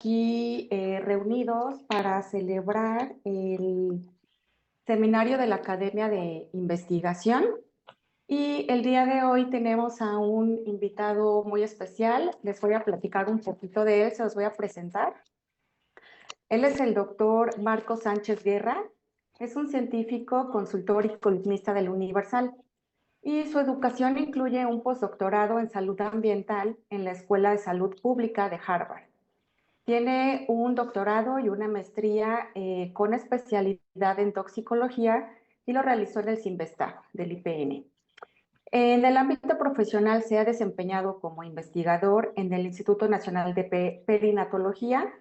aquí reunidos para celebrar el seminario de la Academia de Investigación. Y el día de hoy tenemos a un invitado muy especial. Les voy a platicar un poquito de él, se los voy a presentar. Él es el doctor Marco Sánchez Guerra. Es un científico, consultor y columnista del Universal. Y su educación incluye un postdoctorado en salud ambiental en la Escuela de Salud Pública de Harvard. Tiene un doctorado y una maestría con especialidad en toxicología y lo realizó en el CINVESTAF del IPN. En el ámbito profesional se ha desempeñado como investigador en el Instituto Nacional de Perinatología.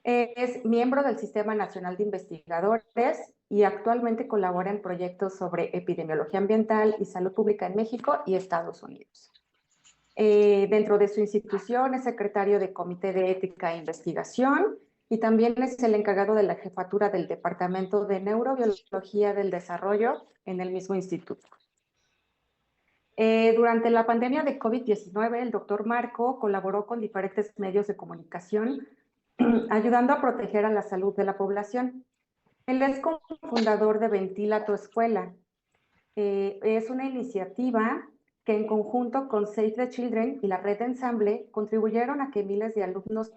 Es miembro del Sistema Nacional de Investigadores y actualmente colabora en proyectos sobre epidemiología ambiental y salud pública en México y Estados Unidos. Dentro de su institución es secretario de Comité de Ética e Investigación y también es el encargado de la jefatura del Departamento de Neurobiología del Desarrollo en el mismo instituto. Durante la pandemia de COVID-19, el doctor Marco colaboró con diferentes medios de comunicación, ayudando a proteger a la salud de la población. Él es cofundador de Ventila tu Escuela. Es una iniciativa que en conjunto con Save the Children y la Red Ensamble contribuyeron a que miles de alumnos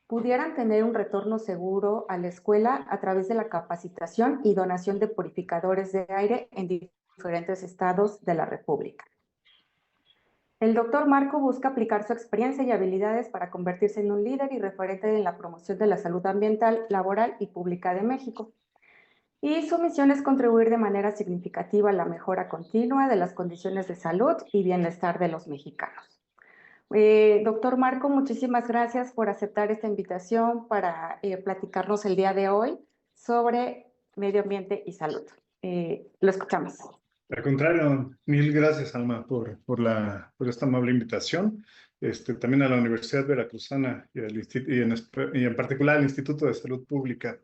pudieran tener un retorno seguro a la escuela a través de la capacitación y donación de purificadores de aire en diferentes estados de la República. El doctor Marco busca aplicar su experiencia y habilidades para convertirse en un líder y referente en la promoción de la salud ambiental, laboral y pública de México. Y su misión es contribuir de manera significativa a la mejora continua de las condiciones de salud y bienestar de los mexicanos. Doctor Marco, muchísimas gracias por aceptar esta invitación para platicarnos el día de hoy sobre medio ambiente y salud. Lo escuchamos. Al contrario, mil gracias, Alma, por esta amable invitación. También a la Universidad Veracruzana y en particular al Instituto de Salud Pública.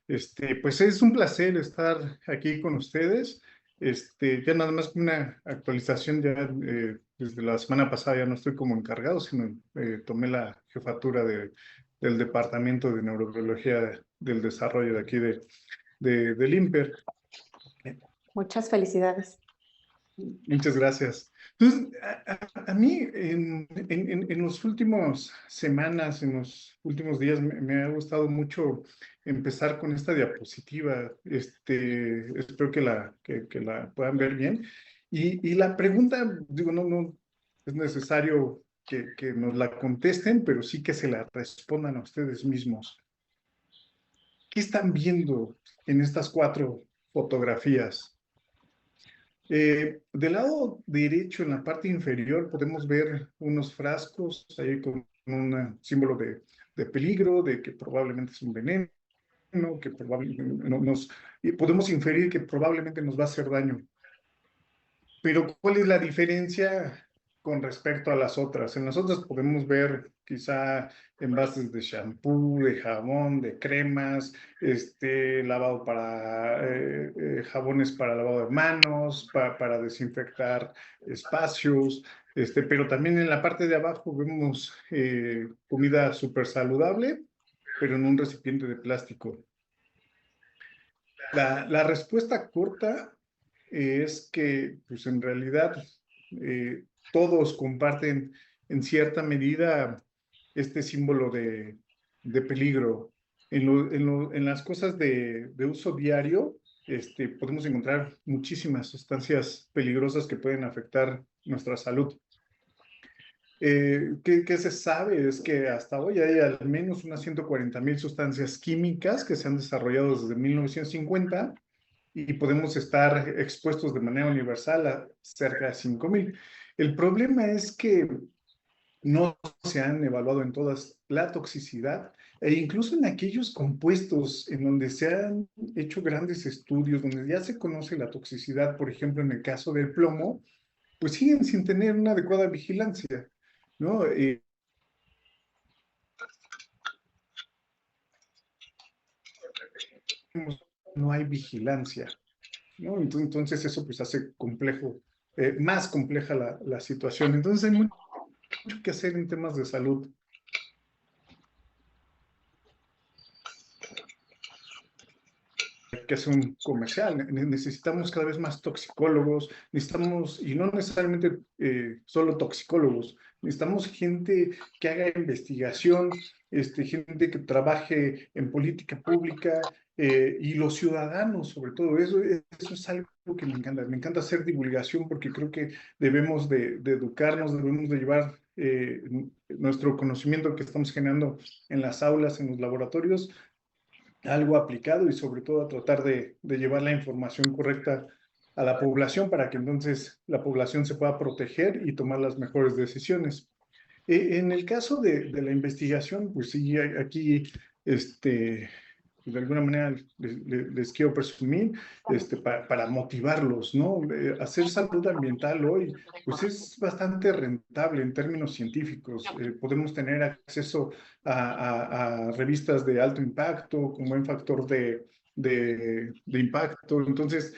Pues es un placer estar aquí con ustedes. Ya nada más una actualización, ya desde la semana pasada ya no estoy como encargado, sino tomé la jefatura del Departamento de Neurobiología del Desarrollo de aquí del INPER. Muchas felicidades. Muchas gracias. Entonces, a mí en las últimas semanas, en los últimos días, me ha gustado mucho empezar con esta diapositiva. Espero que la puedan ver bien. Y la pregunta, digo, no es necesario que nos la contesten, pero sí que se la respondan a ustedes mismos. ¿Qué están viendo en estas 4 fotografías? Del lado derecho, en la parte inferior, podemos ver unos frascos ahí con un símbolo de peligro, de que probablemente es un veneno, que probablemente y podemos inferir que probablemente nos va a hacer daño. Pero, ¿cuál es la diferencia con respecto a las otras? En las otras podemos ver quizá envases de shampoo, de jabón, de cremas, lavado para jabones para lavado de manos, para desinfectar espacios, pero también en la parte de abajo vemos comida súper saludable, pero en un recipiente de plástico. La respuesta corta es que, pues en realidad, todos comparten en cierta medida este símbolo de peligro. En las cosas de uso diario, podemos encontrar muchísimas sustancias peligrosas que pueden afectar nuestra salud. ¿Qué se sabe? Es que hasta hoy hay al menos unas 140,000 sustancias químicas que se han desarrollado desde 1950 y podemos estar expuestos de manera universal a cerca de 5,000. El problema es que no se han evaluado en todas la toxicidad e incluso en aquellos compuestos en donde se han hecho grandes estudios, donde ya se conoce la toxicidad, por ejemplo, en el caso del plomo, pues siguen sin tener una adecuada vigilancia, ¿no? No hay vigilancia, ¿no? Entonces eso pues hace complejo, más compleja la situación. Entonces hay mucho que hacer en temas de salud. que hace un comercial. Necesitamos cada vez más toxicólogos, necesitamos, y no necesariamente solo toxicólogos, necesitamos gente que haga investigación, gente que trabaje en política pública, y los ciudadanos, sobre todo. Eso es algo que me encanta. Me encanta hacer divulgación porque creo que debemos de educarnos, debemos de llevar nuestro conocimiento que estamos generando en las aulas, en los laboratorios, algo aplicado y sobre todo a tratar de llevar la información correcta a la población para que entonces la población se pueda proteger y tomar las mejores decisiones. En el caso de la investigación, pues sí, aquí, de alguna manera les quiero presumir, para motivarlos, ¿no? Hacer salud ambiental hoy, pues es bastante rentable en términos científicos. Podemos tener acceso a revistas de alto impacto, con buen factor de impacto. Entonces,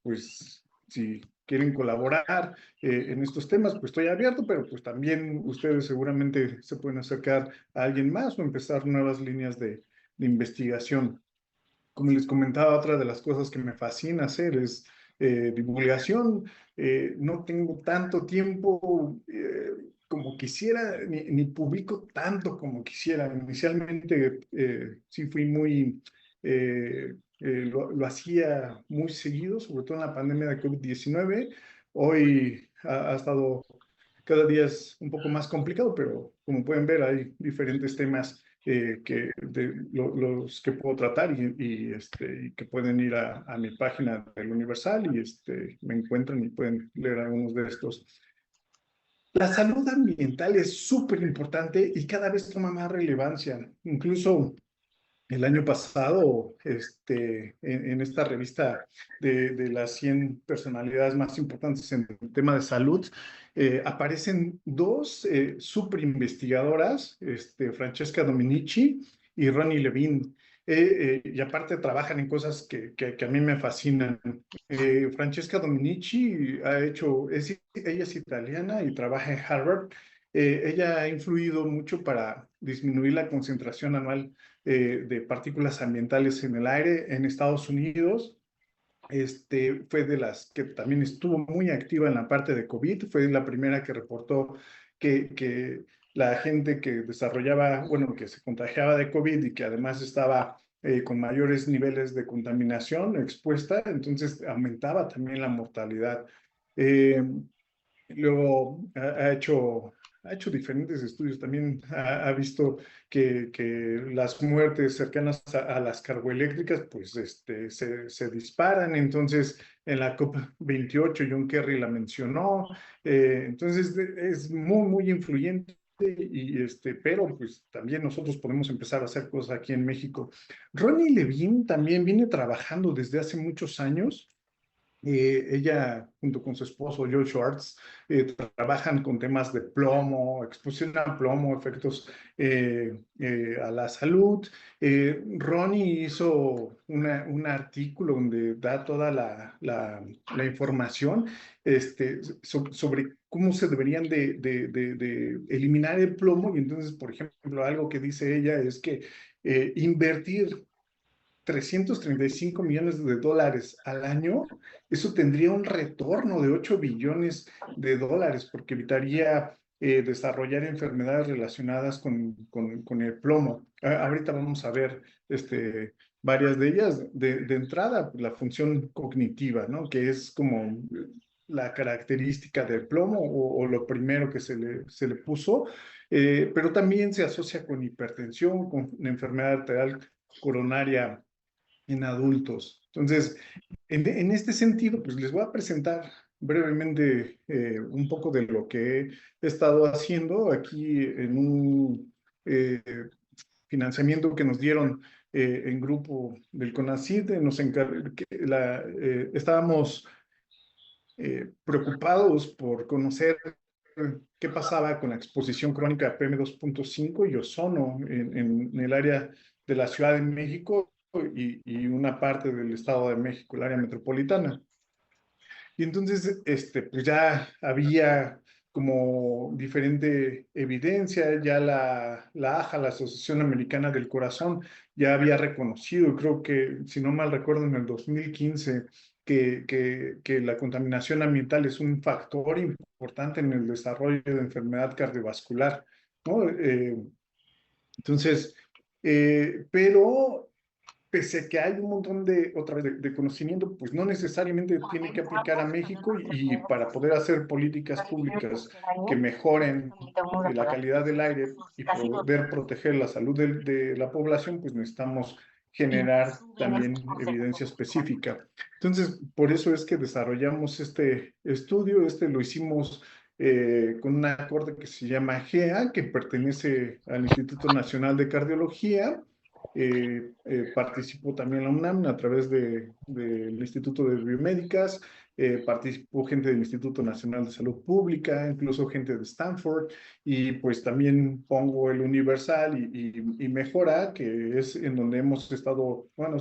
pues, si quieren colaborar en estos temas, pues estoy abierto, pero pues también ustedes seguramente se pueden acercar a alguien más o empezar nuevas líneas de investigación. Como les comentaba, otra de las cosas que me fascina hacer es divulgación. No tengo tanto tiempo como quisiera, ni publico tanto como quisiera. Inicialmente sí fui muy, lo hacía muy seguido, sobre todo en la pandemia de COVID-19. Hoy ha estado, cada día es un poco más complicado, pero como pueden ver hay diferentes temas los que puedo tratar y que pueden ir a mi página del Universal y me encuentran y pueden leer algunos de estos. La salud ambiental es súper importante y cada vez toma más relevancia. Incluso el año pasado, en esta revista de las 100 personalidades más importantes en el tema de salud, aparecen dos super investigadoras, Francesca Dominici y Ronnie Levin. Y aparte trabajan en cosas que a mí me fascinan. Francesca Dominici ella es italiana y trabaja en Harvard. Ella ha influido mucho para disminuir la concentración anual de partículas ambientales en el aire en Estados Unidos. Fue de las que también estuvo muy activa en la parte de COVID, fue la primera que reportó que la gente que desarrollaba, bueno, que se contagiaba de COVID y que además estaba con mayores niveles de contaminación expuesta, entonces aumentaba también la mortalidad. Eh, Luego ha hecho diferentes estudios, también ha visto que las muertes cercanas a las carboeléctricas pues se disparan. Entonces en la COP28 John Kerry la mencionó. Entonces es muy, muy influyente. Pero pues también nosotros podemos empezar a hacer cosas aquí en México. Ronnie Levin también viene trabajando desde hace muchos años. Ella, junto con su esposo Joe Schwartz, trabajan con temas de plomo, exposición a plomo, efectos a la salud. Ronnie hizo un artículo donde da toda la información sobre cómo se deberían de eliminar el plomo. Y entonces, por ejemplo, algo que dice ella es que invertir 335 millones de dólares al año, eso tendría un retorno de 8 billones de dólares, porque evitaría desarrollar enfermedades relacionadas con el plomo. Ahorita vamos a ver varias de ellas. De entrada, la función cognitiva, ¿no? Que es como la característica del plomo o lo primero que se le puso, pero también se asocia con hipertensión, con enfermedad arterial coronaria en adultos. Entonces, en este sentido, pues les voy a presentar brevemente un poco de lo que he estado haciendo aquí en un financiamiento que nos dieron en grupo del CONACYT. Estábamos preocupados por conocer qué pasaba con la exposición crónica de PM2.5 y ozono en el área de la Ciudad de México y una parte del Estado de México, el área metropolitana. Y entonces, pues ya había como diferente evidencia. Ya la AJA, la Asociación Americana del Corazón, ya había reconocido, creo que, si no mal recuerdo, en el 2015, que la contaminación ambiental es un factor importante en el desarrollo de enfermedad cardiovascular, ¿no? Entonces, pero pese a que hay un montón de, otra vez, de conocimiento, pues no necesariamente tiene que aplicar a México, y para poder hacer políticas públicas que mejoren la calidad del aire y poder proteger la salud de la población, pues necesitamos generar también evidencia específica. Entonces, por eso es que desarrollamos este estudio. Lo hicimos con una corte que se llama GEA, que pertenece al Instituto Nacional de Cardiología. Participó también la UNAM a través del Instituto de Biomédicas. Participó gente del Instituto Nacional de Salud Pública, incluso gente de Stanford, y pues también pongo el Universal y Mejora, que es en donde hemos estado. Bueno,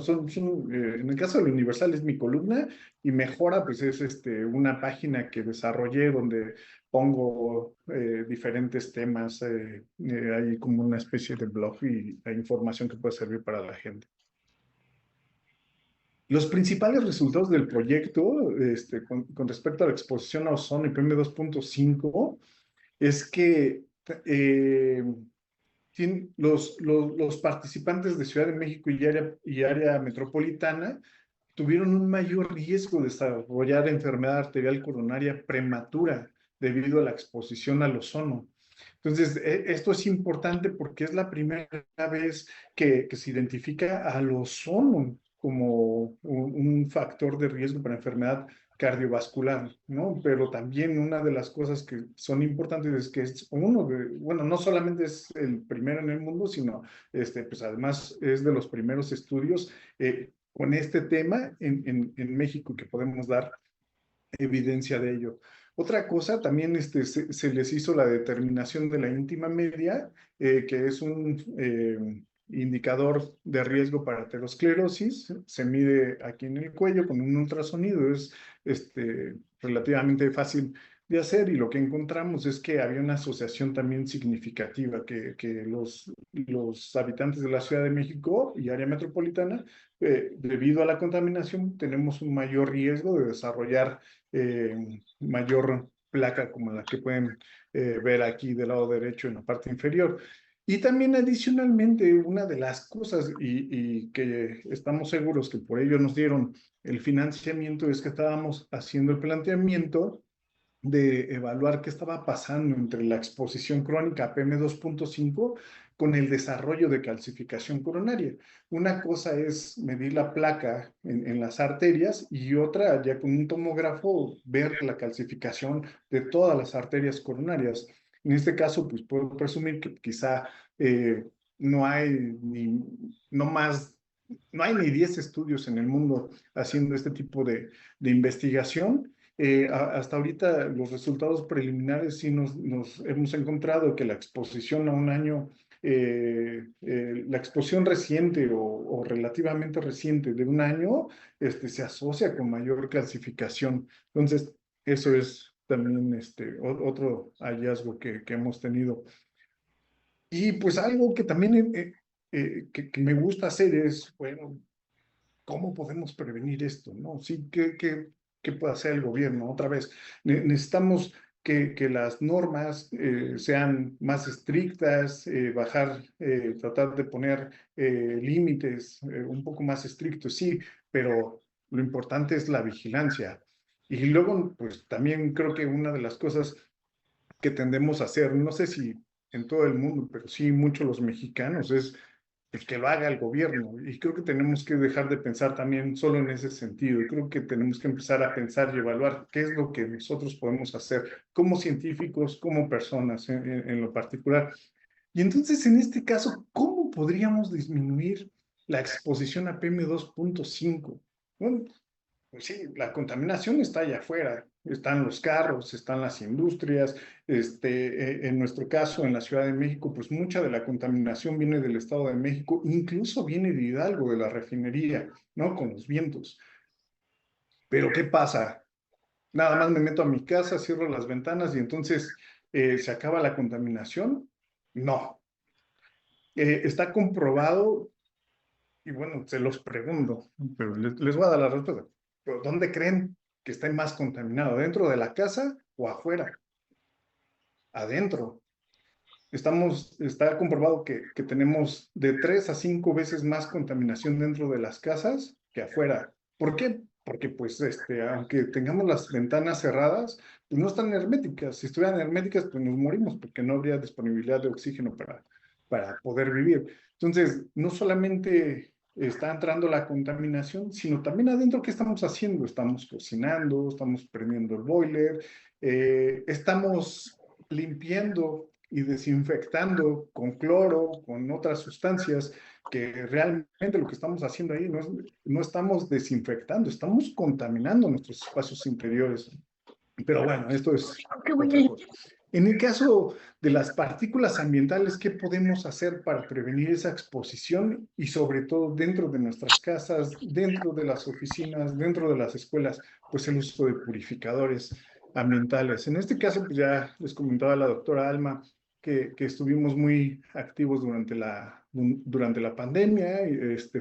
en el caso del Universal es mi columna, y Mejora pues es una página que desarrollé donde pongo diferentes temas, hay como una especie de blog, y hay información que puede servir para la gente. Los principales resultados del proyecto, con respecto a la exposición a ozono y PM2.5, es que eh, los participantes de Ciudad de México y área metropolitana tuvieron un mayor riesgo de desarrollar enfermedad arterial coronaria prematura debido a la exposición al ozono. Entonces, esto es importante porque es la primera vez que se identifica al ozono como un factor de riesgo para enfermedad cardiovascular, ¿no? Pero también una de las cosas que son importantes es que es bueno, no solamente es el primero en el mundo, sino pues además es de los primeros estudios con este tema en México, que podemos dar evidencia de ello. Otra cosa, también se les hizo la determinación de la íntima media, que es un indicador de riesgo para aterosclerosis. Se mide aquí en el cuello con un ultrasonido. Es relativamente fácil de hacer, y lo que encontramos es que había una asociación también significativa, que los habitantes de la Ciudad de México y área metropolitana, debido a la contaminación, tenemos un mayor riesgo de desarrollar mayor placa, como la que pueden ver aquí del lado derecho en la parte inferior. Y también adicionalmente, una de las cosas, y que estamos seguros que por ello nos dieron el financiamiento, es que estábamos haciendo el planteamiento de evaluar qué estaba pasando entre la exposición crónica a PM2.5 con el desarrollo de calcificación coronaria. Una cosa es medir la placa en las arterias, y otra, ya con un tomógrafo, ver la calcificación de todas las arterias coronarias. En este caso, pues puedo presumir que quizá no hay no hay ni 10 estudios en el mundo haciendo este tipo de investigación. Hasta ahorita los resultados preliminares sí nos hemos encontrado que la exposición a un año, la exposición reciente o relativamente reciente de un año, se asocia con mayor calcificación. Entonces, eso es también otro hallazgo que hemos tenido. Y pues algo que también que me gusta hacer es, bueno, ¿cómo podemos prevenir esto? ¿No? Sí, ¿qué puede hacer el gobierno? Otra vez, necesitamos que las normas sean más estrictas, tratar de poner límites un poco más estrictos, sí, pero lo importante es la vigilancia. Y luego, pues también creo que una de las cosas que tendemos a hacer, no sé si en todo el mundo, pero sí muchos los mexicanos, es pues, que lo haga el gobierno. Y creo que tenemos que dejar de pensar también solo en ese sentido. Y creo que tenemos que empezar a pensar y evaluar qué es lo que nosotros podemos hacer como científicos, como personas en lo particular. Y entonces, en este caso, ¿cómo podríamos disminuir la exposición a PM2.5? Bueno, pues sí, la contaminación está allá afuera, están los carros, están las industrias. En nuestro caso, en la Ciudad de México, pues mucha de la contaminación viene del Estado de México, incluso viene de Hidalgo, de la refinería, ¿no? Con los vientos. Pero ¿qué pasa? nada más me meto a mi casa, cierro las ventanas y entonces se acaba la contaminación. No. Está comprobado, y bueno, se los pregunto, pero les voy a dar la respuesta. ¿Pero dónde creen que esté más contaminado? ¿Dentro de la casa o afuera? Adentro. Está comprobado que tenemos de 3 a 5 veces más contaminación dentro de las casas que afuera. ¿Por qué? Porque pues aunque tengamos las ventanas cerradas, pues no están herméticas. Si estuvieran herméticas, pues nos morimos porque no habría disponibilidad de oxígeno para poder vivir. Entonces, no solamente está entrando la contaminación, sino también adentro, ¿qué estamos haciendo? Estamos cocinando, estamos prendiendo el boiler, estamos limpiando y desinfectando con cloro, con otras sustancias, que realmente lo que estamos haciendo ahí no estamos desinfectando, estamos contaminando nuestros espacios interiores. Pero bueno, esto es otra cosa. En el caso de las partículas ambientales, ¿qué podemos hacer para prevenir esa exposición y sobre todo dentro de nuestras casas, dentro de las oficinas, dentro de las escuelas? Pues el uso de purificadores ambientales. En este caso, pues ya les comentaba la doctora Alma que estuvimos muy activos durante la pandemia.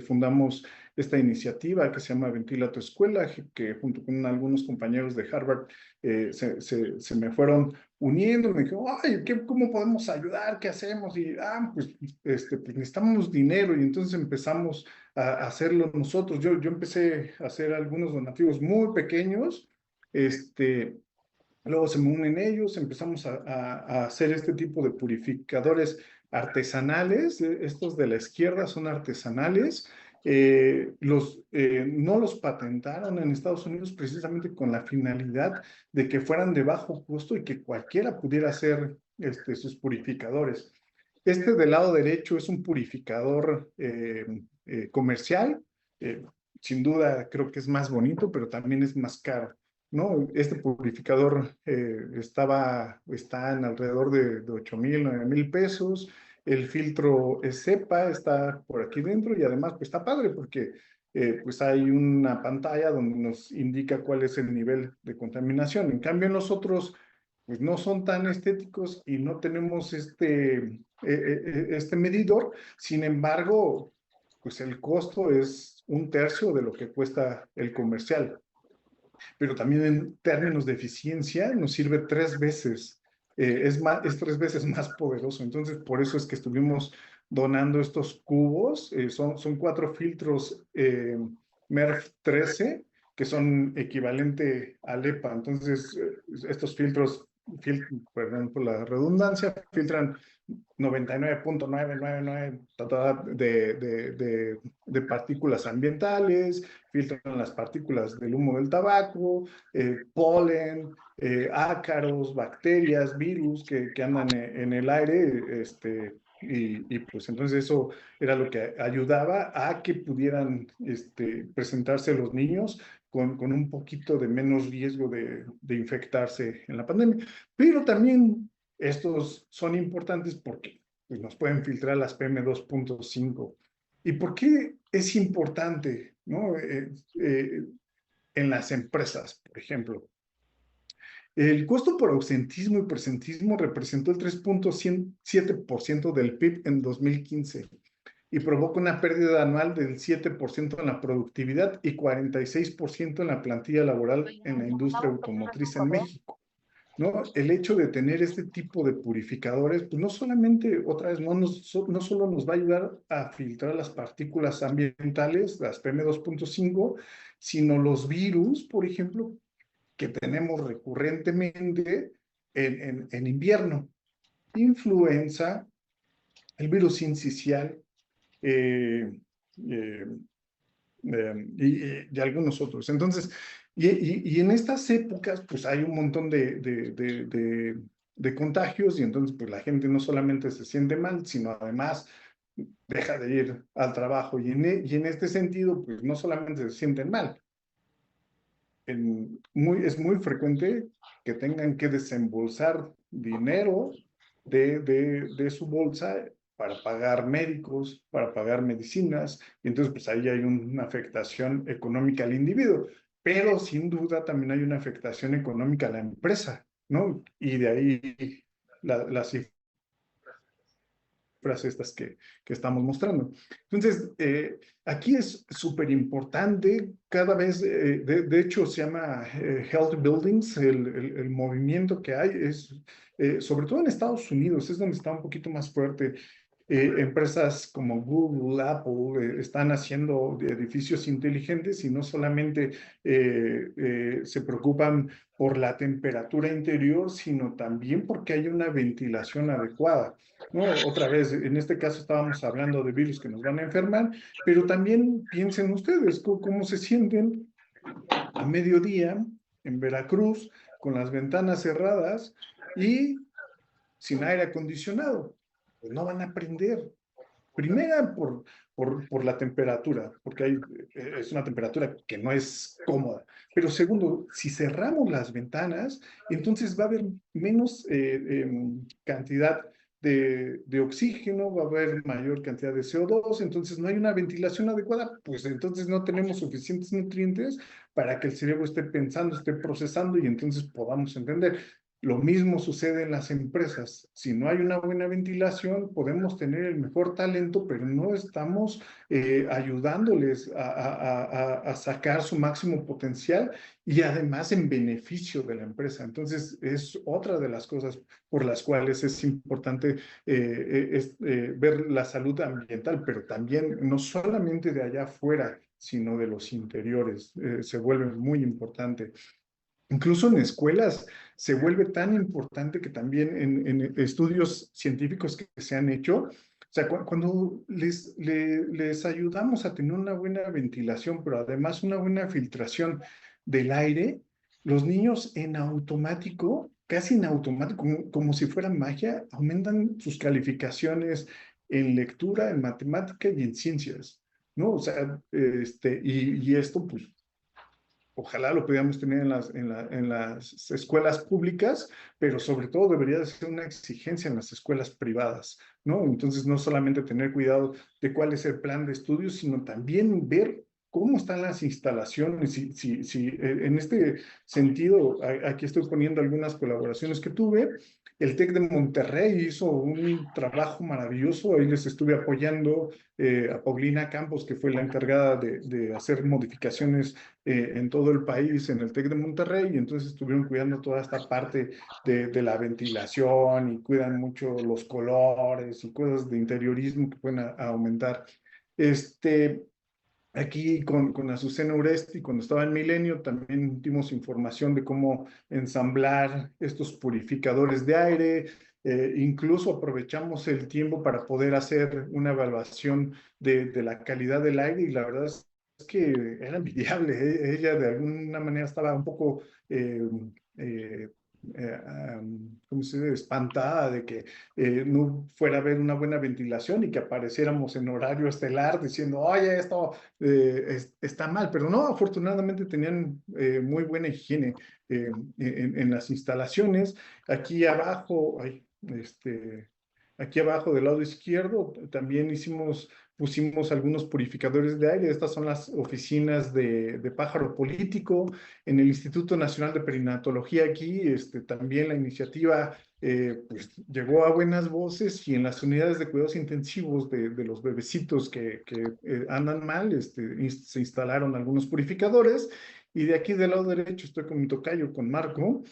Fundamos esta iniciativa que se llama Ventila tu Escuela, que junto con algunos compañeros de Harvard se me fueron uniendo, me dijo, ay, ¿cómo podemos ayudar? ¿Qué hacemos? Y, pues necesitamos dinero y entonces empezamos a hacerlo nosotros. Yo empecé a hacer algunos donativos muy pequeños, luego se me unen ellos, empezamos a hacer este tipo de purificadores artesanales. Estos de la izquierda son artesanales. No los patentaron en Estados Unidos precisamente con la finalidad de que fueran de bajo costo y que cualquiera pudiera hacer sus purificadores. Este del lado derecho es un purificador comercial. Eh, Sin duda creo que es más bonito, pero también es más caro, ¿no? Este purificador está en alrededor de 8,000, 9,000 pesos. El filtro es cepa, está por aquí dentro y además pues está padre porque pues hay una pantalla donde nos indica cuál es el nivel de contaminación. En cambio, nosotros pues no son tan estéticos y no tenemos este medidor. Sin embargo, pues el costo es 1/3 de lo que cuesta el comercial, pero también en términos de eficiencia nos sirve 3 veces, es 3 veces más poderoso. Entonces, por eso es que estuvimos donando estos cubos. Son 4 filtros MERV 13 que son equivalente al EPA. Entonces, estos filtros, perdón por la redundancia, filtran 99,999 de partículas ambientales, filtran las partículas del humo del tabaco, polen, ácaros, bacterias, virus que andan en el aire, y pues entonces eso era lo que ayudaba a que pudieran presentarse los niños con un poquito de menos riesgo de infectarse en la pandemia. Pero también estos son importantes porque pues, nos pueden filtrar las PM2.5. ¿Y por qué es importante, ¿no? En las empresas, por ejemplo? El costo por ausentismo y presentismo representó el 3,7% del PIB en 2015 y provoca una pérdida anual del 7% en la productividad y 46% en la plantilla laboral en la industria automotriz en México, ¿no? El hecho de tener este tipo de purificadores, pues no solamente, otra vez, no solo nos va a ayudar a filtrar las partículas ambientales, las PM2.5, sino los virus, por ejemplo, que tenemos recurrentemente en invierno. Influenza, el virus sincicial, eh, eh, y algunos otros. Entonces, y en estas épocas, pues hay un montón de contagios y entonces, pues la gente no solamente se siente mal, sino además deja de ir al trabajo. Y en este sentido, pues no solamente se sienten mal, es muy frecuente que tengan que desembolsar dinero de su bolsa para pagar médicos, para pagar medicinas, y entonces pues ahí hay una afectación económica al individuo. pero sin duda también hay una afectación económica a la empresa, ¿no? Y de ahí las cifras estas que estamos mostrando. Entonces, aquí es súper importante, cada vez, de hecho se llama Health Buildings, el movimiento que hay es, sobre todo en Estados Unidos, es donde está un poquito más fuerte. Empresas como Google, Apple, están haciendo edificios inteligentes y no solamente se preocupan por la temperatura interior, sino también porque hay una ventilación adecuada, ¿no? Otra vez, en este caso estábamos hablando de virus que nos van a enfermar, pero también piensen ustedes cómo se sienten a mediodía en Veracruz con las ventanas cerradas y sin aire acondicionado. Pues no van a aprender. Primera, por la temperatura, porque es una temperatura que no es cómoda. Pero segundo, si cerramos las ventanas, entonces va a haber menos cantidad de oxígeno, va a haber mayor cantidad de CO2, entonces no hay una ventilación adecuada, pues entonces no tenemos suficientes nutrientes para que el cerebro esté pensando, esté procesando y entonces podamos entender. Lo mismo sucede en las empresas. Si no hay una buena ventilación, podemos tener el mejor talento, pero no estamos ayudándoles a sacar su máximo potencial y además en beneficio de la empresa. Entonces, es otra de las cosas por las cuales es importante ver la salud ambiental, pero también no solamente de allá afuera, sino de los interiores. Se vuelve muy importante. Incluso en escuelas se vuelve tan importante que también en estudios científicos que se han hecho, o sea, cuando les ayudamos a tener una buena ventilación, pero además una buena filtración del aire, los niños en automático, casi en automático, como si fuera magia, aumentan sus calificaciones en lectura, en matemática y en ciencias, ¿no? O sea, y esto, pues, ojalá lo pudiéramos tener en las escuelas públicas, pero sobre todo debería de ser una exigencia en las escuelas privadas, ¿no? Entonces, no solamente tener cuidado de cuál es el plan de estudios, sino también ver cómo están las instalaciones. En este sentido, aquí estoy poniendo algunas colaboraciones que tuve. El TEC de Monterrey hizo un trabajo maravilloso, ahí les estuve apoyando a Paulina Campos, que fue la encargada de hacer modificaciones en todo el país, en el TEC de Monterrey, y entonces estuvieron cuidando toda esta parte de la ventilación y cuidan mucho los colores y cosas de interiorismo que pueden aumentar. Este, Aquí con Azucena Uresti, cuando estaba en Milenio, también dimos información de cómo ensamblar estos purificadores de aire. Incluso aprovechamos el tiempo para poder hacer una evaluación de la calidad del aire y la verdad es que era envidiable. Ella de alguna manera estaba un poco eh, ¿cómo se dice? Espantada de que no fuera a haber una buena ventilación y que apareciéramos en horario estelar diciendo, oye, esto está mal, pero no, afortunadamente tenían muy buena higiene en las instalaciones. Aquí abajo, aquí abajo del lado izquierdo también pusimos algunos purificadores de aire. Estas son las oficinas de pájaro político. En el Instituto Nacional de Perinatología aquí, también la iniciativa pues llegó a buenas voces y en las unidades de cuidados intensivos de los bebecitos que andan mal, se instalaron algunos purificadores. Y de aquí del lado derecho estoy con mi tocayo, con Marco,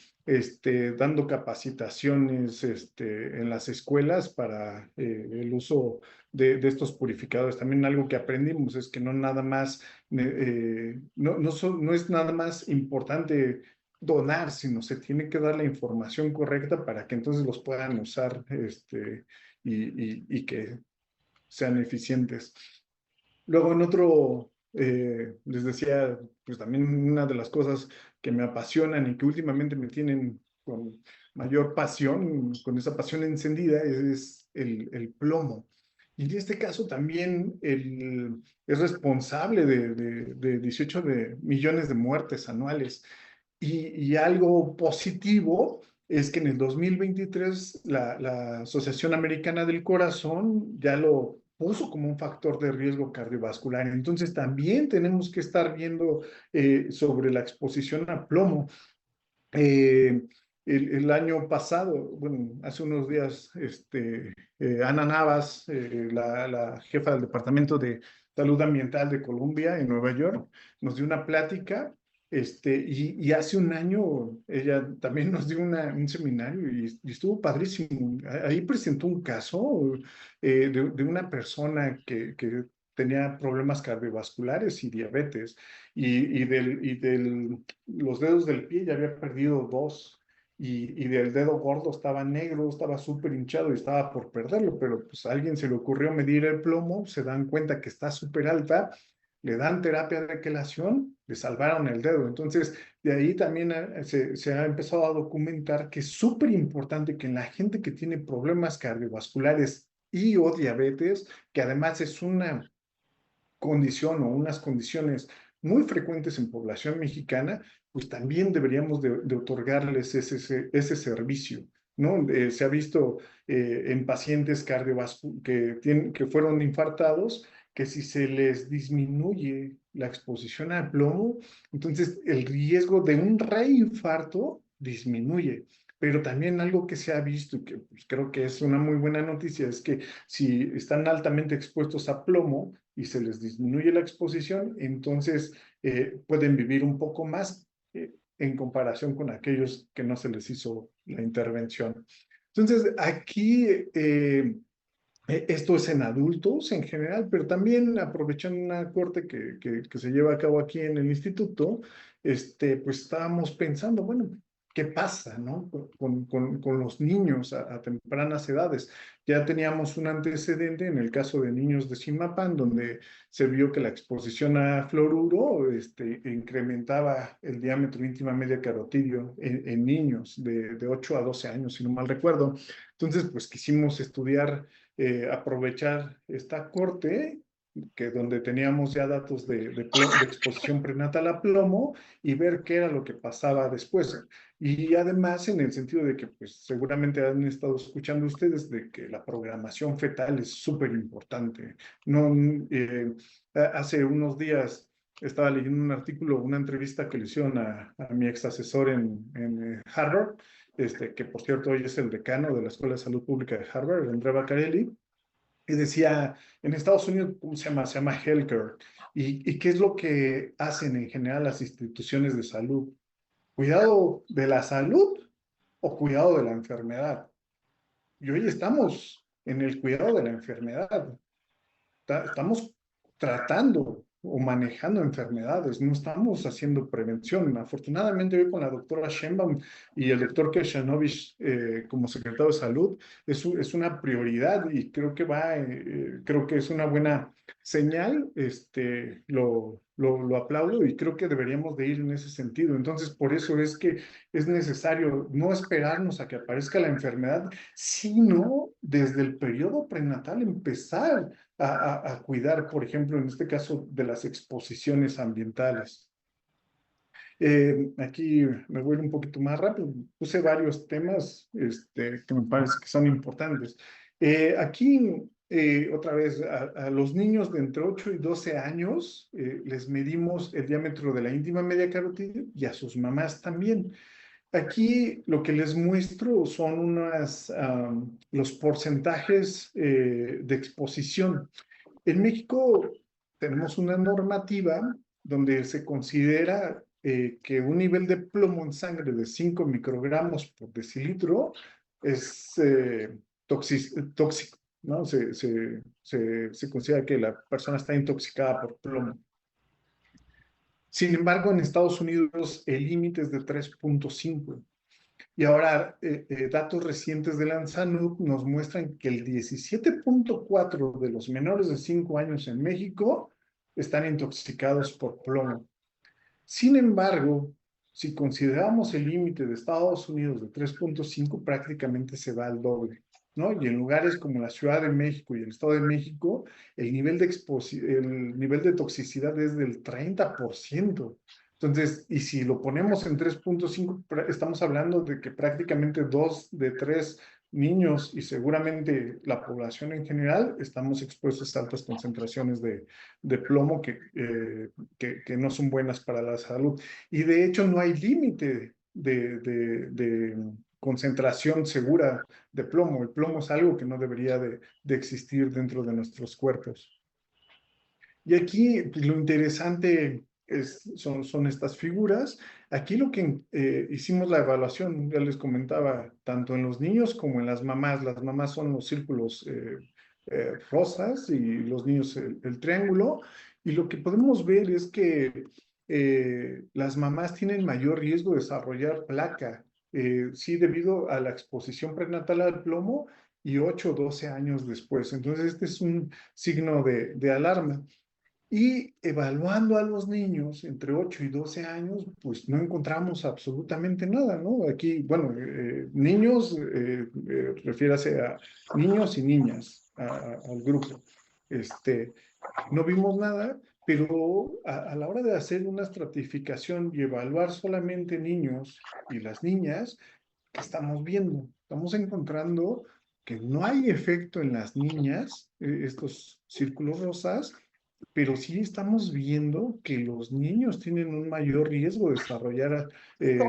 dando capacitaciones en las escuelas para el uso de estos purificadores. También algo que aprendimos es que no nada más, no es nada más importante donar, sino se tiene que dar la información correcta para que entonces los puedan usar y que sean eficientes. Luego en otro, les decía, pues también una de las cosas que me apasionan y que últimamente me tienen con mayor pasión, con esa pasión encendida, es el plomo. Y en este caso también es responsable de 18 millones de muertes anuales. Y algo positivo es que en el 2023 la Asociación Americana del Corazón ya lo puso como un factor de riesgo cardiovascular. Entonces también tenemos que estar viendo sobre la exposición a plomo. Eh, el año pasado, bueno, hace unos días, Ana Navas, la jefa del Departamento de Salud Ambiental de Columbia en Nueva York, nos dio una plática, y hace un año ella también nos dio un seminario y estuvo padrísimo. Ahí presentó un caso de una persona que tenía problemas cardiovasculares y diabetes, y los dedos del pie ya había perdido dos, y del dedo gordo estaba negro, estaba súper hinchado y estaba por perderlo, pero pues a alguien se le ocurrió medir el plomo, se dan cuenta que está súper alta, le dan terapia de quelación, le salvaron el dedo. Entonces, de ahí también se ha empezado a documentar que es súper importante que en la gente que tiene problemas cardiovasculares y o diabetes, que además es una condición o unas condiciones muy frecuentes en población mexicana, pues también deberíamos de otorgarles ese servicio, ¿no? Se ha visto en pacientes que fueron infartados, que si se les disminuye la exposición al plomo, entonces el riesgo de un reinfarto disminuye. Pero también algo que se ha visto y que pues, creo que es una muy buena noticia es que si están altamente expuestos a plomo, y se les disminuye la exposición, entonces pueden vivir un poco más en comparación con aquellos que no se les hizo la intervención. Entonces, aquí esto es en adultos en general, pero también aprovechando una corte que se lleva a cabo aquí en el instituto, pues estábamos pensando, bueno, ¿qué pasa, no? Con los niños a tempranas edades. Ya teníamos un antecedente en el caso de niños de Zimapán, donde se vio que la exposición a fluoruro incrementaba el diámetro íntima media carotidio en niños de 8 a 12 años, si no mal recuerdo. Entonces, pues quisimos estudiar, aprovechar esta corte, que donde teníamos ya datos de exposición prenatal a plomo, y ver qué era lo que pasaba después. Y además en el sentido de que pues seguramente han estado escuchando ustedes de que la programación fetal es súper importante. No, hace unos días estaba leyendo un artículo, una entrevista que le hicieron a mi ex asesor en Harvard, que por cierto hoy es el decano de la Escuela de Salud Pública de Harvard, Andrea Baccarelli, y decía, en Estados Unidos, ¿cómo se llama? Se llama healthcare. ¿Y qué es lo que hacen en general las instituciones de salud? ¿Cuidado de la salud o cuidado de la enfermedad? Y hoy estamos en el cuidado de la enfermedad. Estamos tratando o manejando enfermedades, no estamos haciendo prevención. Afortunadamente hoy con la doctora Sheinbaum y el doctor Keshanovich como secretario de Salud es una prioridad, y creo que creo que es una buena señal. Lo aplaudo y creo que deberíamos de ir en ese sentido. Entonces, por eso es que es necesario no esperarnos a que aparezca la enfermedad, sino desde el periodo prenatal empezar a cuidar, por ejemplo, en este caso, de las exposiciones ambientales. Aquí me voy un poquito más rápido. Puse varios temas que me parece que son importantes. Aquí, otra vez, a los niños de entre 8 y 12 años les medimos el diámetro de la íntima media carotidia, y a sus mamás también. Aquí lo que les muestro son los porcentajes de exposición. En México tenemos una normativa donde se considera que un nivel de plomo en sangre de 5 microgramos por decilitro es tóxico, ¿no? Se considera que la persona está intoxicada por plomo. Sin embargo, en Estados Unidos el límite es de 3.5. Y ahora, datos recientes de la ANSANUD nos muestran que el 17.4 de los menores de 5 años en México están intoxicados por plomo. Sin embargo, si consideramos el límite de Estados Unidos de 3.5, prácticamente se va al doble, ¿no? Y en lugares como la Ciudad de México y el Estado de México, el nivel de toxicidad es del 30%. Entonces, y si lo ponemos en 3.5, estamos hablando de que prácticamente 2 de 3 niños y seguramente la población en general estamos expuestos a altas concentraciones de plomo que no son buenas para la salud. Y de hecho no hay límite de concentración segura de plomo. El plomo es algo que no debería de existir dentro de nuestros cuerpos. Y aquí pues, lo interesante son estas figuras. Aquí lo que hicimos la evaluación, ya les comentaba, tanto en los niños como en las mamás. Las mamás son los círculos rosas y los niños el triángulo. Y lo que podemos ver es que las mamás tienen mayor riesgo de desarrollar placa, sí, debido a la exposición prenatal al plomo y 8 o 12 años después. Entonces, este es un signo de alarma. Y evaluando a los niños entre 8 y 12 años, pues no encontramos absolutamente nada, ¿no? Aquí, bueno, niños, refiérase a niños y niñas, al grupo. Este, no vimos nada, pero a la hora de hacer una estratificación y evaluar solamente niños y las niñas, ¿qué estamos viendo? Estamos encontrando que no hay efecto en las niñas, estos círculos rosas, pero sí estamos viendo que los niños tienen un mayor riesgo de desarrollar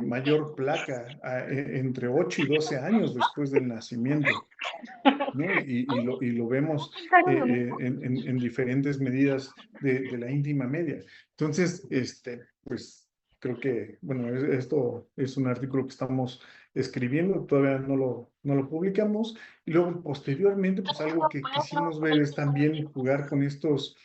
mayor placa entre 8 y 12 años después del nacimiento, ¿no? Y lo vemos en diferentes medidas de la íntima media. Entonces, pues creo que, bueno, esto es un artículo que estamos escribiendo, todavía no lo publicamos. Y luego, posteriormente, pues algo que quisimos ver es también jugar con estos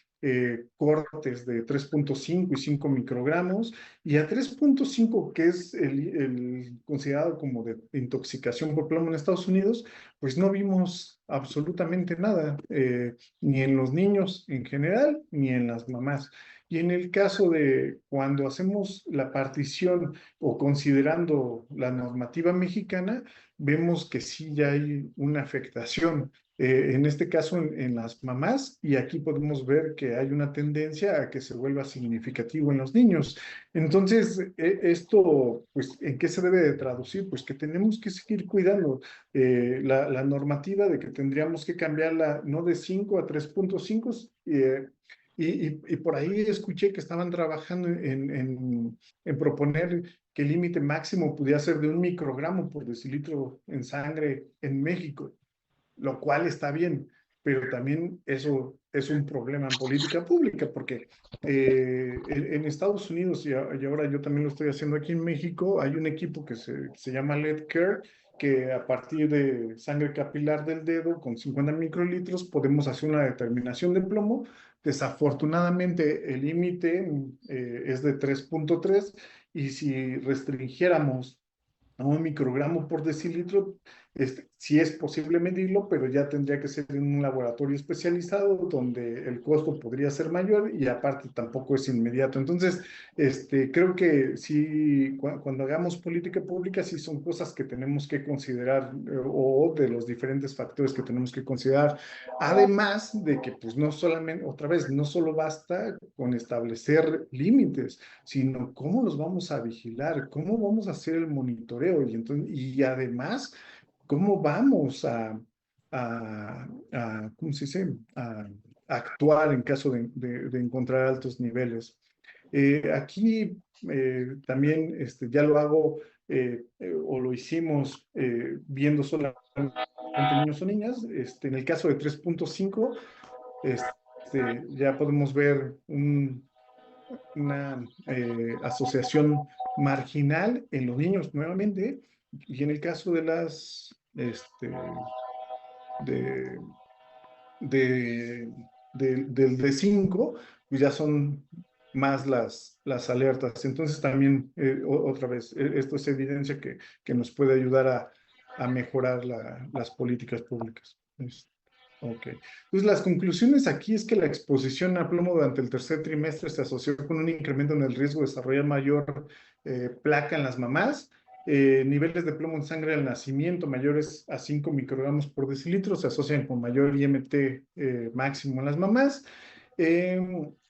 cortes de 3.5 y 5 microgramos, y a 3.5, que es el considerado como de intoxicación por plomo en Estados Unidos, pues no vimos absolutamente nada, ni en los niños en general, ni en las mamás. Y en el caso de cuando hacemos la partición o considerando la normativa mexicana, vemos que sí ya hay una afectación. En este caso en las mamás, y aquí podemos ver que hay una tendencia a que se vuelva significativo en los niños. Entonces, esto, pues, ¿en qué se debe de traducir? Pues que tenemos que seguir cuidando la normativa de que tendríamos que cambiarla no de 5 a 3.5, y por ahí escuché que estaban trabajando en proponer que el límite máximo pudiera ser de 1 microgramo por decilitro en sangre en México, lo cual está bien, pero también eso es un problema en política pública, porque en Estados Unidos, y ahora yo también lo estoy haciendo aquí en México, hay un equipo que se llama LedCare, que a partir de sangre capilar del dedo con 50 microlitros podemos hacer una determinación de plomo. Desafortunadamente el límite es de 3.3, y si restringiéramos a 1 microgramo por decilitro, sí es posible medirlo, pero ya tendría que ser en un laboratorio especializado donde el costo podría ser mayor y aparte tampoco es inmediato. Entonces, creo que sí, cuando hagamos política pública, sí son cosas que tenemos que considerar, o de los diferentes factores que tenemos que considerar. Además de que, pues no solamente, otra vez, no solo basta con establecer límites, sino cómo los vamos a vigilar, cómo vamos a hacer el monitoreo, y además, cómo vamos ¿cómo se dice? A actuar en caso de encontrar altos niveles. Aquí también ya lo hago, o lo hicimos viendo solamente niños o niñas. En el caso de 3.5, ya podemos ver una asociación marginal en los niños nuevamente, y en el caso de las de, del D5, pues ya son más las alertas. Entonces también, otra vez, esto es evidencia que nos puede ayudar a mejorar las políticas públicas. Ok. Entonces, las conclusiones aquí es que la exposición a plomo durante el tercer trimestre se asoció con un incremento en el riesgo de desarrollar mayor placa en las mamás, niveles de plomo en sangre al nacimiento mayores a 5 microgramos por decilitro se asocian con mayor IMT máximo en las mamás.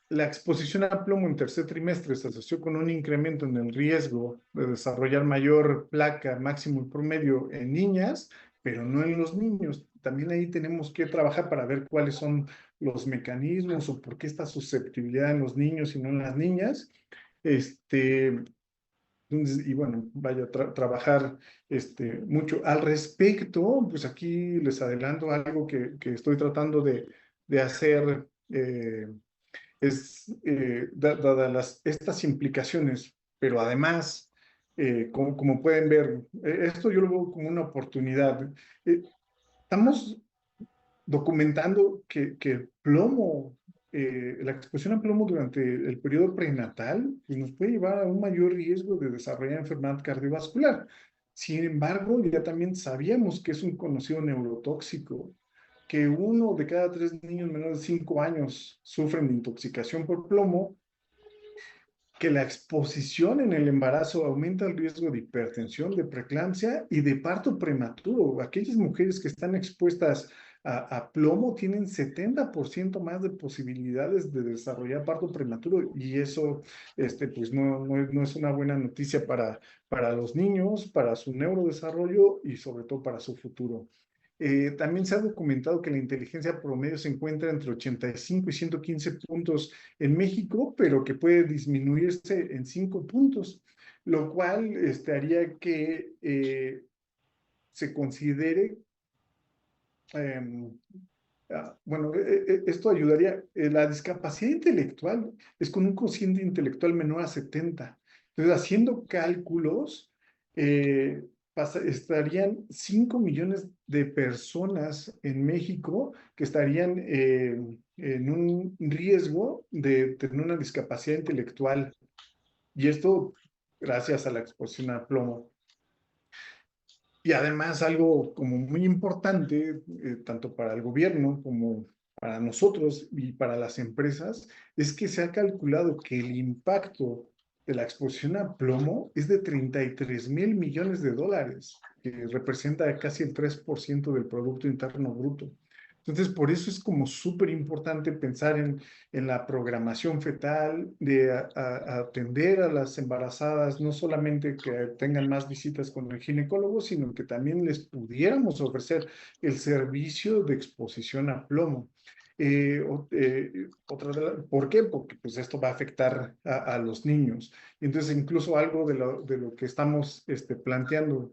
La exposición a plomo en tercer trimestre se asoció con un incremento en el riesgo de desarrollar mayor placa máximo y promedio en niñas pero no en los niños. También ahí tenemos que trabajar para ver cuáles son los mecanismos o por qué esta susceptibilidad en los niños y no en las niñas. Entonces, y bueno, vaya a trabajar mucho. Al respecto, pues aquí les adelanto algo que estoy tratando de hacer, dadas estas implicaciones, pero además, como pueden ver, esto yo lo veo como una oportunidad. Estamos documentando que el plomo, la exposición a plomo durante el periodo prenatal, pues nos puede llevar a un mayor riesgo de desarrollar enfermedad cardiovascular. Sin embargo, ya también sabíamos que es un conocido neurotóxico, que 1 de cada 3 niños menores de 5 años sufren de intoxicación por plomo, que la exposición en el embarazo aumenta el riesgo de hipertensión, de preeclampsia y de parto prematuro. Aquellas mujeres que están expuestas a plomo tienen 70% más de posibilidades de desarrollar parto prematuro y eso pues no es una buena noticia para los niños, para su neurodesarrollo y sobre todo para su futuro. También se ha documentado que la inteligencia promedio se encuentra entre 85 y 115 puntos en México, pero que puede disminuirse en 5 puntos, lo cual haría que se considere, bueno, esto ayudaría, la discapacidad intelectual es con un cociente intelectual menor a 70. Entonces, haciendo cálculos, estarían 5 millones de personas en México que estarían en un riesgo de tener una discapacidad intelectual. Y esto gracias a la exposición al plomo. Y además algo como muy importante, tanto para el gobierno como para nosotros y para las empresas, es que se ha calculado que el impacto de la exposición a plomo es de 33,000 millones de dólares, que representa casi el 3% del Producto Interno Bruto. Entonces, por eso es como súper importante pensar en la programación fetal, de atender a las embarazadas, no solamente que tengan más visitas con el ginecólogo, sino que también les pudiéramos ofrecer el servicio de exposición a plomo. ¿Por qué? Porque pues esto va a afectar a los niños. Entonces, incluso algo de lo que estamos planteando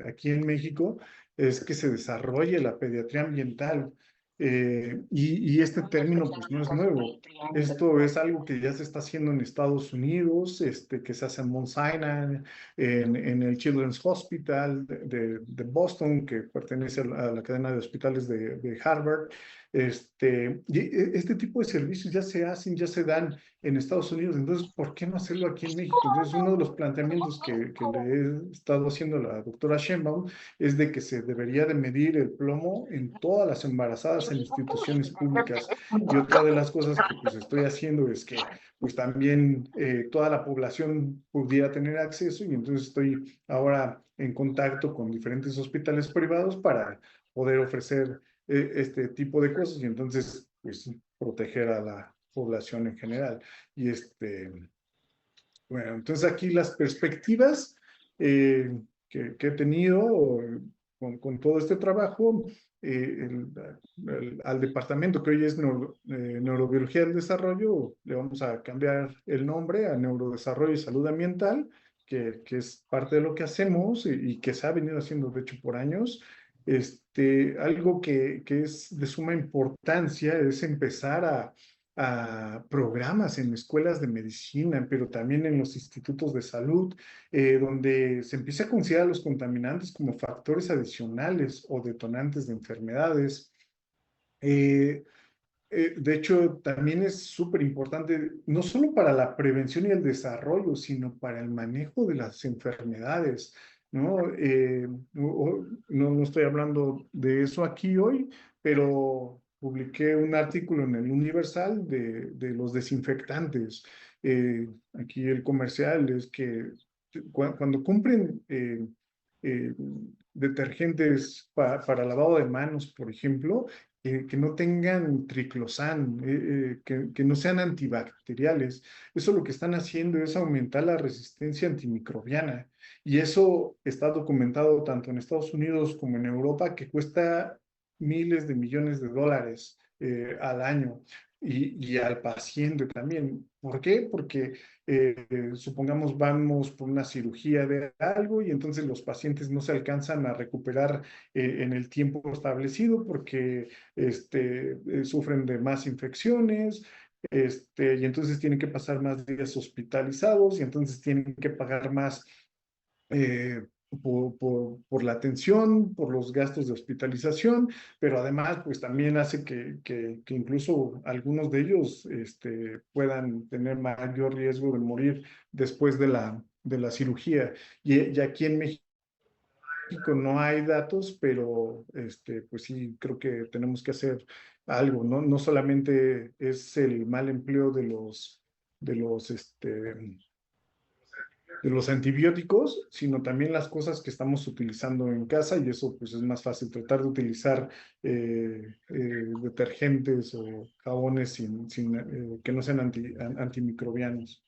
aquí en México es que se desarrolle la pediatría ambiental. Y este término pues no es nuevo. Esto es algo que ya se está haciendo en Estados Unidos, que se hace en Mount Sinai, en el Children's Hospital de Boston, que pertenece a la cadena de hospitales de Harvard. Este tipo de servicios ya se hacen, ya se dan en Estados Unidos, entonces, ¿por qué no hacerlo aquí en México? Entonces, uno de los planteamientos que le he estado haciendo a la doctora Sheinbaum es de que se debería de medir el plomo en todas las embarazadas en instituciones públicas. Y otra de las cosas que pues estoy haciendo es que pues también toda la población pudiera tener acceso y entonces estoy ahora en contacto con diferentes hospitales privados para poder ofrecer este tipo de cosas y entonces pues proteger a la población en general. Y bueno, entonces aquí las perspectivas que he tenido con todo este trabajo, al departamento que hoy es Neurobiología del Desarrollo, le vamos a cambiar el nombre a Neurodesarrollo y Salud Ambiental, que es parte de lo que hacemos y que se ha venido haciendo, de hecho, por años. Algo que es de suma importancia es empezar a programas en escuelas de medicina, pero también en los institutos de salud, donde se empieza a considerar los contaminantes como factores adicionales o detonantes de enfermedades. De hecho, también es súper importante, no solo para la prevención y el desarrollo, sino para el manejo de las enfermedades, ¿no? No estoy hablando de eso aquí hoy, pero publiqué un artículo en el Universal de los desinfectantes. Aquí el comercial es que cuando cumplen detergentes para lavado de manos, por ejemplo, que no tengan triclosan, que no sean antibacteriales. Eso lo que están haciendo es aumentar la resistencia antimicrobiana. Y eso está documentado tanto en Estados Unidos como en Europa, que cuesta miles de millones de dólares al año. Y al paciente también. ¿Por qué? Porque supongamos vamos por una cirugía de algo y entonces los pacientes no se alcanzan a recuperar en el tiempo establecido porque sufren de más infecciones, y entonces tienen que pasar más días hospitalizados y entonces tienen que pagar más eh, por la atención, por los gastos de hospitalización, pero además pues también hace que incluso algunos de ellos puedan tener mayor riesgo de morir después de la cirugía. Y aquí en México no hay datos, pero pues sí, creo que tenemos que hacer algo, ¿no? No solamente es el mal empleo de los, este, de los antibióticos, sino también las cosas que estamos utilizando en casa y eso pues es más fácil tratar de utilizar detergentes o jabones que no sean antimicrobianos.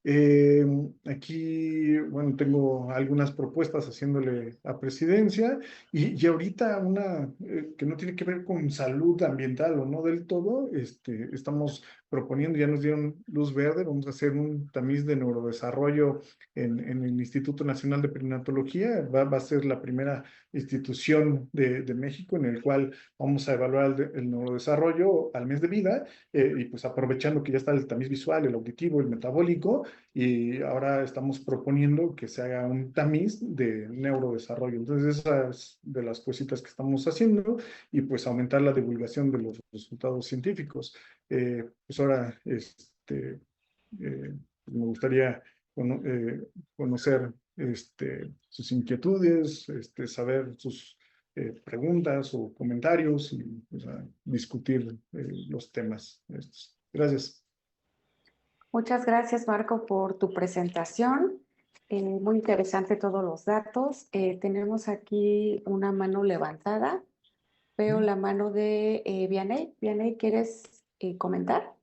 Eh, Aquí, bueno, tengo algunas propuestas haciéndole a presidencia y ahorita una que no tiene que ver con salud ambiental o no del todo, estamos proponiendo, ya nos dieron luz verde, vamos a hacer un tamiz de neurodesarrollo en el Instituto Nacional de Perinatología, va a ser la primera institución de México en el cual vamos a evaluar el neurodesarrollo al mes de vida y pues aprovechando que ya está el tamiz visual, el auditivo, el metabólico, y ahora estamos proponiendo que se haga un tamiz de neurodesarrollo. Entonces, esas de las cositas que estamos haciendo y pues aumentar la divulgación de los resultados científicos. Pues ahora, me gustaría conocer sus inquietudes, saber sus preguntas o comentarios y pues, discutir los temas estos. Gracias. Muchas gracias, Marco, por tu presentación. Muy interesante todos los datos. Tenemos aquí una mano levantada. Veo la mano de Vianey. Vianey, ¿quieres comentar?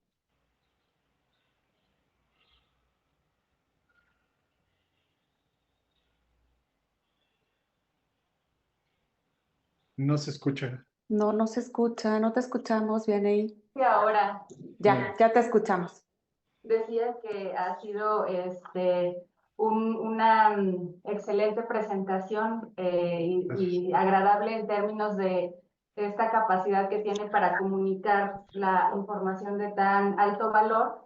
No se escucha. No, no se escucha, no te escuchamos, Vianey. Y ahora Ya te escuchamos. decía que ha sido una excelente presentación y agradable en términos de esta capacidad que tiene para comunicar la información de tan alto valor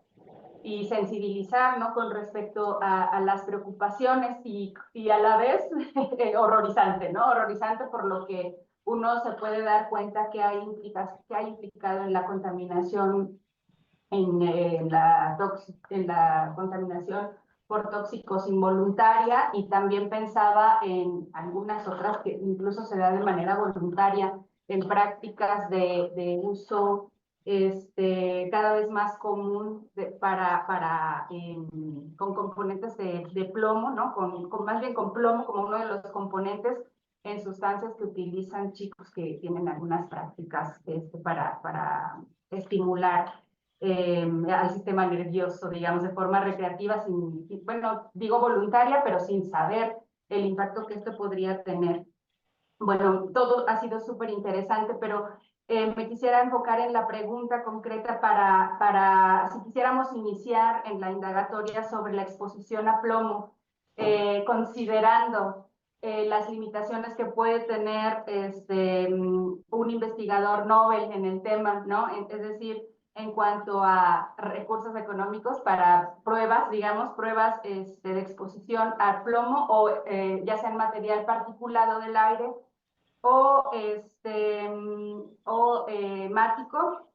y sensibilizar, ¿no? Con respecto a las preocupaciones y a la vez horrorizante, ¿no? Horrorizante por lo que uno se puede dar cuenta que hay implicado en la contaminación, en la contaminación por tóxicos involuntaria, y también pensaba en algunas otras que incluso se da de manera voluntaria en prácticas de uso cada vez más común con componentes de plomo, ¿no? Más bien con plomo como uno de los componentes en sustancias que utilizan chicos que tienen algunas prácticas para estimular al sistema nervioso, digamos, de forma recreativa, bueno, digo voluntaria, pero sin saber el impacto que esto podría tener. Bueno, todo ha sido súper interesante, pero me quisiera enfocar en la pregunta concreta si quisiéramos iniciar en la indagatoria sobre la exposición a plomo, considerando las limitaciones que puede tener un investigador Nobel en el tema, ¿no? Es decir, en cuanto a recursos económicos para pruebas, digamos, pruebas de exposición al plomo, o ya sea en material particulado del aire o, mático.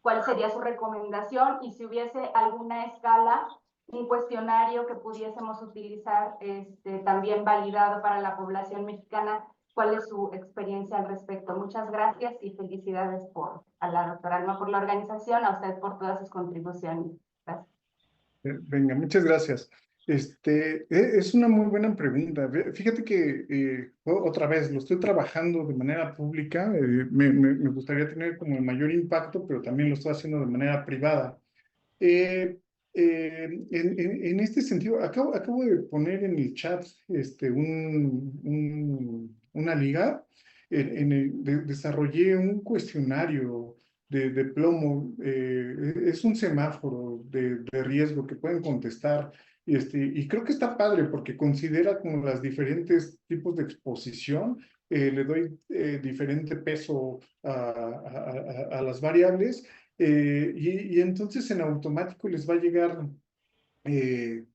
¿Cuál sería su recomendación? Y si hubiese alguna escala, un cuestionario que pudiésemos utilizar también validado para la población mexicana, ¿cuál es su experiencia al respecto? Muchas gracias y felicidades a la doctora Alma por la organización, a usted por todas sus contribuciones. Gracias. Venga, muchas gracias. Es una muy buena pregunta. Fíjate que otra vez lo estoy trabajando de manera pública. Me gustaría tener como el mayor impacto, pero también lo estoy haciendo de manera privada. Eh, en este sentido, acabo de poner en el chat una liga. Desarrollé un cuestionario de plomo. Es un semáforo de riesgo que pueden contestar. Y creo que está padre porque considera como las diferentes tipos de exposición. Le doy diferente peso a las variables. Y entonces en automático les va a llegar eh,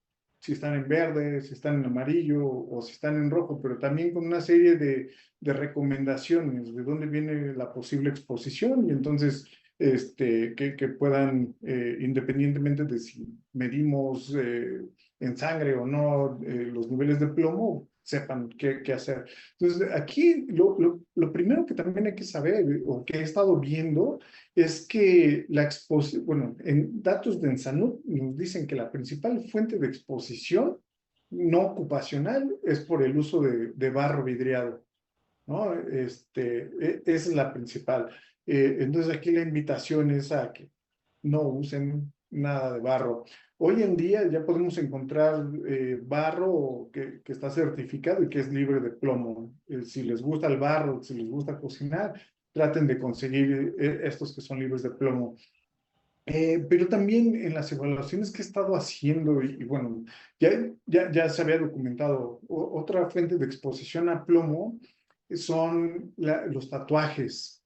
si están en verde, si están en amarillo o si están en rojo, pero también con una serie de recomendaciones de dónde viene la posible exposición y entonces que puedan, independientemente de si medimos en sangre o no los niveles de plomo, sepan qué hacer. Entonces, aquí lo primero que también hay que saber o que he estado viendo es que la exposición, bueno, en datos de Ensanud nos dicen que la principal fuente de exposición no ocupacional es por el uso de barro vidriado, ¿no? Es la principal. Entonces aquí la invitación es a que no usen nada de barro. Hoy en día ya podemos encontrar barro que está certificado y que es libre de plomo. Si les gusta el barro, si les gusta cocinar, traten de conseguir estos que son libres de plomo. Pero también en las evaluaciones que he estado haciendo, y bueno, ya se había documentado, otra fuente de exposición a plomo son los tatuajes,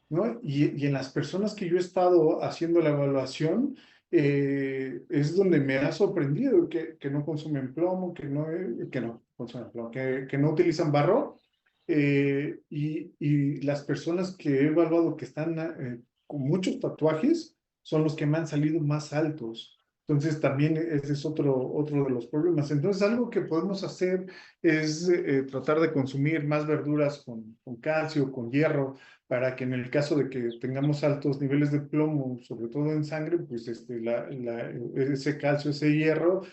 ¿no? Y en las personas que yo he estado haciendo la evaluación, es donde me ha sorprendido que no consumen plomo, que no consumen plomo, que no utilizan barro. Y las personas que he evaluado que están con muchos tatuajes son los que me han salido más altos. Entonces también ese es otro de los problemas. Entonces algo que podemos hacer es tratar de consumir más verduras con calcio, con hierro, para que en el caso de que tengamos altos niveles de plomo, sobre todo en sangre, pues ese calcio, ese hierro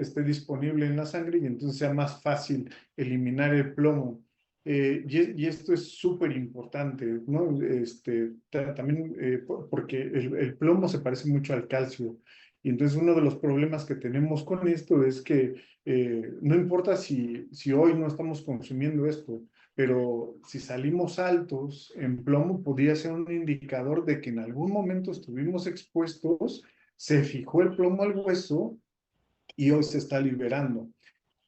esté disponible en la sangre y entonces sea más fácil eliminar el plomo. Y esto es súper importante, ¿no? También porque el plomo se parece mucho al calcio. Y entonces uno de los problemas que tenemos con esto es que no importa si hoy no estamos consumiendo esto, pero si salimos altos en plomo, podría ser un indicador de que en algún momento estuvimos expuestos, se fijó el plomo al hueso y hoy se está liberando.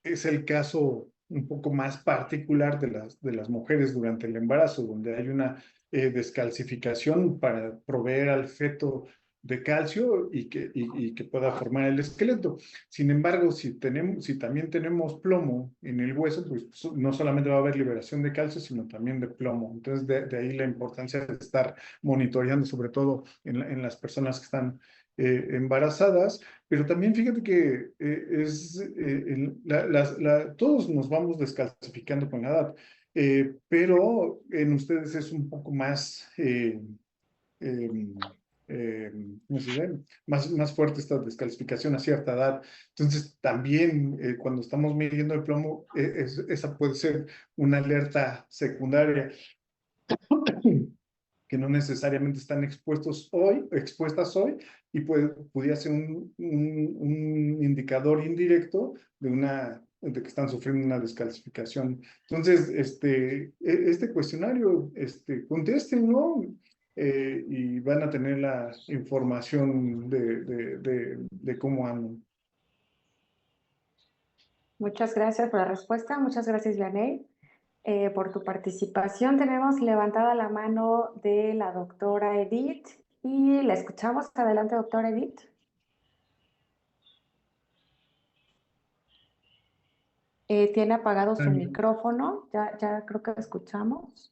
Es el caso un poco más particular de las mujeres durante el embarazo, donde hay una descalcificación para proveer al feto de calcio y que pueda formar el esqueleto. Sin embargo, si también tenemos plomo en el hueso, pues no solamente va a haber liberación de calcio, sino también de plomo. Entonces, de ahí la importancia de estar monitoreando, sobre todo en las personas que están embarazadas, pero también fíjate que todos nos vamos descalcificando con la edad, pero en ustedes es un poco más, eh, ¿cómo se dice? Más fuerte esta descalcificación a cierta edad. Entonces, también cuando estamos midiendo el plomo, esa puede ser una alerta secundaria que no necesariamente están expuestas hoy, y pudiera ser un indicador indirecto de que están sufriendo una descalcificación. Entonces, este cuestionario, contesten, ¿no? Y van a tener la información de cómo andan. Muchas gracias por la respuesta. Muchas gracias, Yaney, por tu participación. Tenemos levantada la mano de la doctora Edith y la escuchamos. Adelante, doctora Edith. Tiene apagado su micrófono. Ya creo que la escuchamos.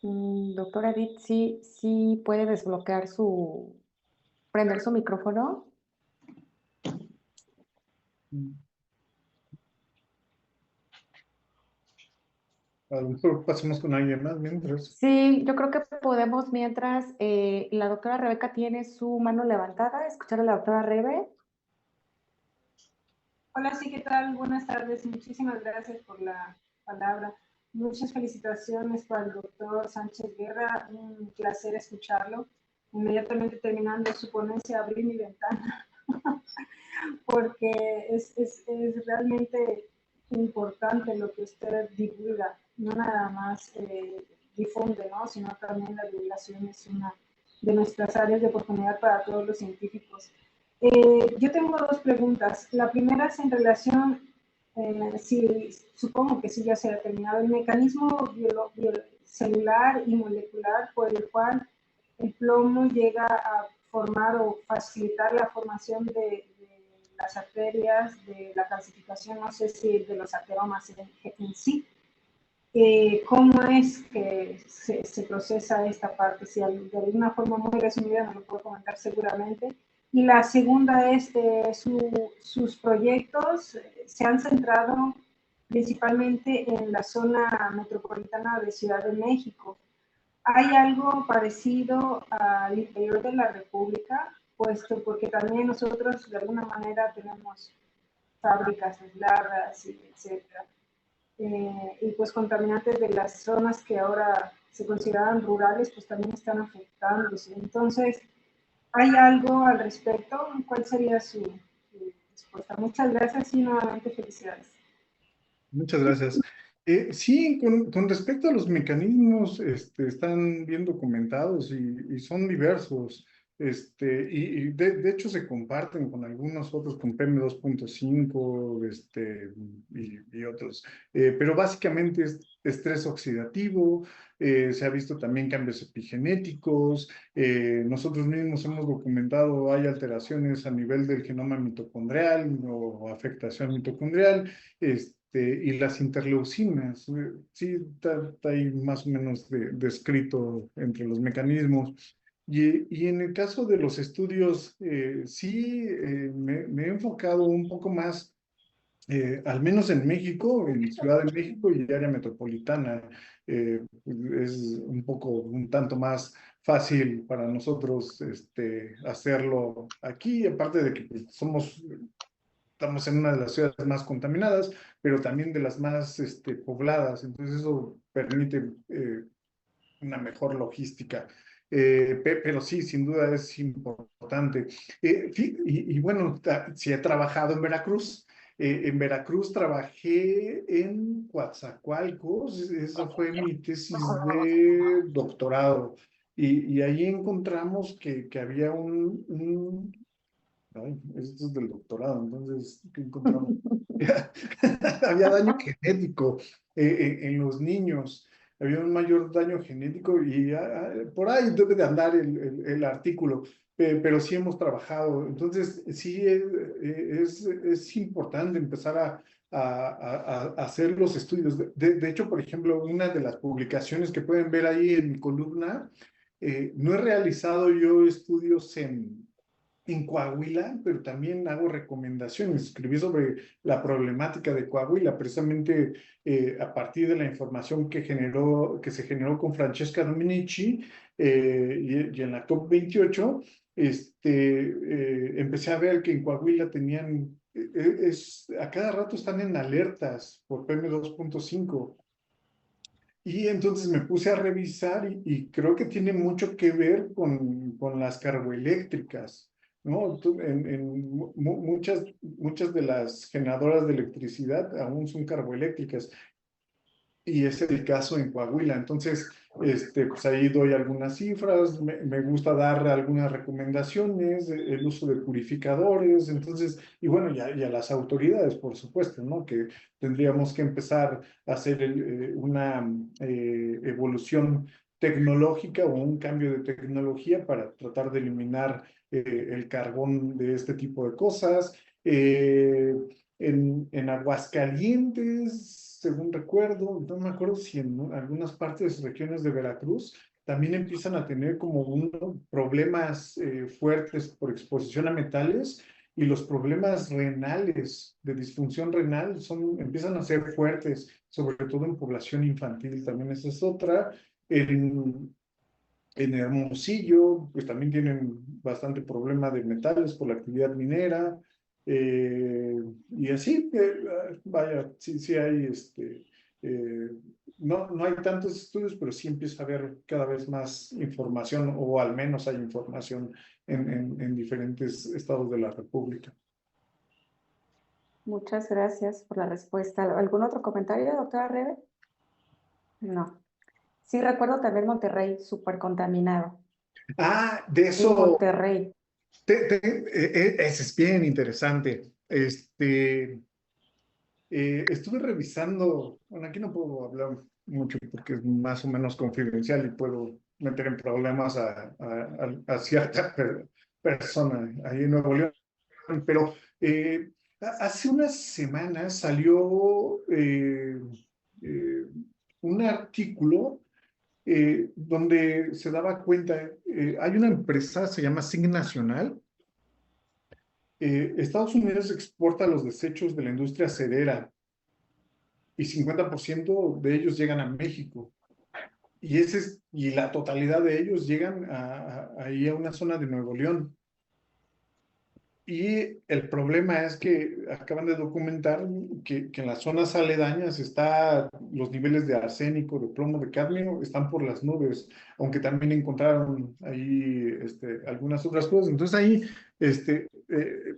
Doctora Edith, sí puede desbloquear prender su micrófono. a lo mejor pasemos con alguien más mientras. Sí, yo creo que podemos, mientras la doctora Rebeca tiene su mano levantada, escuchar a la doctora Rebe. Hola, sí, ¿qué tal? Buenas tardes. Muchísimas gracias por la palabra. Muchas felicitaciones para el doctor Sánchez Guerra. Un placer escucharlo. Inmediatamente terminando su ponencia, abrí mi ventana porque es realmente importante lo que usted divulga. No nada más difunde, ¿no? Sino también la divulgación es una de nuestras áreas de oportunidad para todos los científicos. Yo tengo dos preguntas. La primera es en relación, supongo que sí ya se ha terminado, el mecanismo celular y molecular por el cual el plomo llega a formar o facilitar la formación de las arterias, de la calcificación, no sé si de los ateromas en sí. ¿Cómo es que se procesa esta parte? Si de alguna forma muy resumida me lo puedo comentar seguramente. Y la segunda es, sus proyectos se han centrado principalmente en la zona metropolitana de Ciudad de México. ¿Hay algo parecido al interior de la República? Puesto porque también nosotros de alguna manera tenemos fábricas largas, etcétera. Y pues contaminantes de las zonas que ahora se consideran rurales, pues también están afectándose. Entonces, ¿hay algo al respecto? ¿Cuál sería su respuesta? Muchas gracias y nuevamente felicidades. Muchas gracias. Sí, con respecto a los mecanismos, están bien documentados y son diversos. De hecho se comparten con algunos otros, con PM2.5 y otros. Pero básicamente es estrés oxidativo, se ha visto también cambios epigenéticos. Nosotros mismos hemos documentado, hay alteraciones a nivel del genoma mitocondrial o afectación mitocondrial. Y las interleucinas, sí, está ahí más o menos descrito entre los mecanismos. Y en el caso de los estudios, sí, me he enfocado un poco más, al menos en México, en Ciudad de México y área metropolitana. Es un tanto más fácil para nosotros hacerlo aquí, aparte de que pues, estamos en una de las ciudades más contaminadas, pero también de las más pobladas. Entonces eso permite una mejor logística. Pero sí, sin duda es importante. Y bueno, sí he trabajado en Veracruz. En Veracruz trabajé en Coatzacoalcos. Esa fue mi tesis de doctorado. Y ahí encontramos que había Ay, esto es del doctorado, entonces, ¿qué encontramos? Había daño genético en los niños, había un mayor daño genético y por ahí debe de andar el artículo, pero sí hemos trabajado. Entonces, sí es importante empezar a hacer los estudios. De hecho, por ejemplo, una de las publicaciones que pueden ver ahí en mi columna, no he realizado yo estudios en Coahuila, pero también hago recomendaciones. Escribí sobre la problemática de Coahuila, precisamente a partir de la información que se generó con Francesca Dominici y en la COP28, empecé a ver que en Coahuila tenían, a cada rato están en alertas por PM2.5. Y entonces me puse a revisar y creo que tiene mucho que ver con las carboeléctricas, ¿no? Muchas de las generadoras de electricidad aún son carboeléctricas y es el caso en Coahuila. Entonces, pues ahí doy algunas cifras, me gusta dar algunas recomendaciones, el uso de purificadores, entonces, y bueno, y a las autoridades, por supuesto, ¿no? Que tendríamos que empezar a hacer una evolución tecnológica o un cambio de tecnología para tratar de eliminar el carbón de este tipo de cosas. En Aguascalientes, según recuerdo, no me acuerdo si en algunas partes, regiones de Veracruz, también empiezan a tener como problemas fuertes por exposición a metales y los problemas renales, de disfunción renal, empiezan a ser fuertes, sobre todo en población infantil. También esa es otra. En Hermosillo, pues también tienen bastante problema de metales por la actividad minera. Y así, vaya, sí hay, no hay tantos estudios, pero sí empieza a haber cada vez más información, o al menos hay información en diferentes estados de la República. Muchas gracias por la respuesta. ¿Algún otro comentario, doctora Rebe? No. Sí, recuerdo también Monterrey, súper contaminado. De En eso, Monterrey. ese es bien interesante. Estuve revisando, bueno, aquí no puedo hablar mucho porque es más o menos confidencial y puedo meter en problemas a cierta persona ahí en Nuevo León, pero hace unas semanas salió un artículo donde se daba cuenta, hay una empresa, se llama SIG Nacional. Estados Unidos exporta los desechos de la industria acerera y 50% de ellos llegan a México. Y la totalidad de ellos llegan ahí a una zona de Nuevo León. Y el problema es que acaban de documentar que en las zonas aledañas los niveles de arsénico, de plomo, de cadmio, están por las nubes, aunque también encontraron ahí algunas otras cosas. Entonces ahí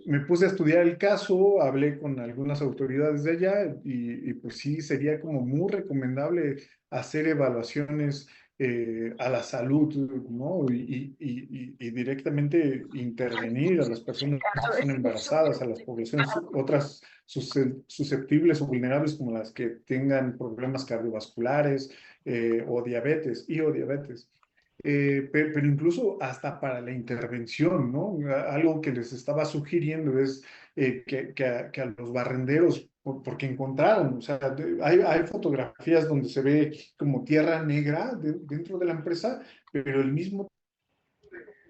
me puse a estudiar el caso, hablé con algunas autoridades de allá y pues sí, sería como muy recomendable hacer evaluaciones a la salud, ¿no? Y directamente intervenir a las personas que están embarazadas, a las poblaciones otras susceptibles o vulnerables, como las que tengan problemas cardiovasculares o diabetes. Pero incluso hasta para la intervención, ¿no? Algo que les estaba sugiriendo es que a los barrenderos, porque encontraron, o sea, hay fotografías donde se ve como tierra negra dentro de la empresa, pero el mismo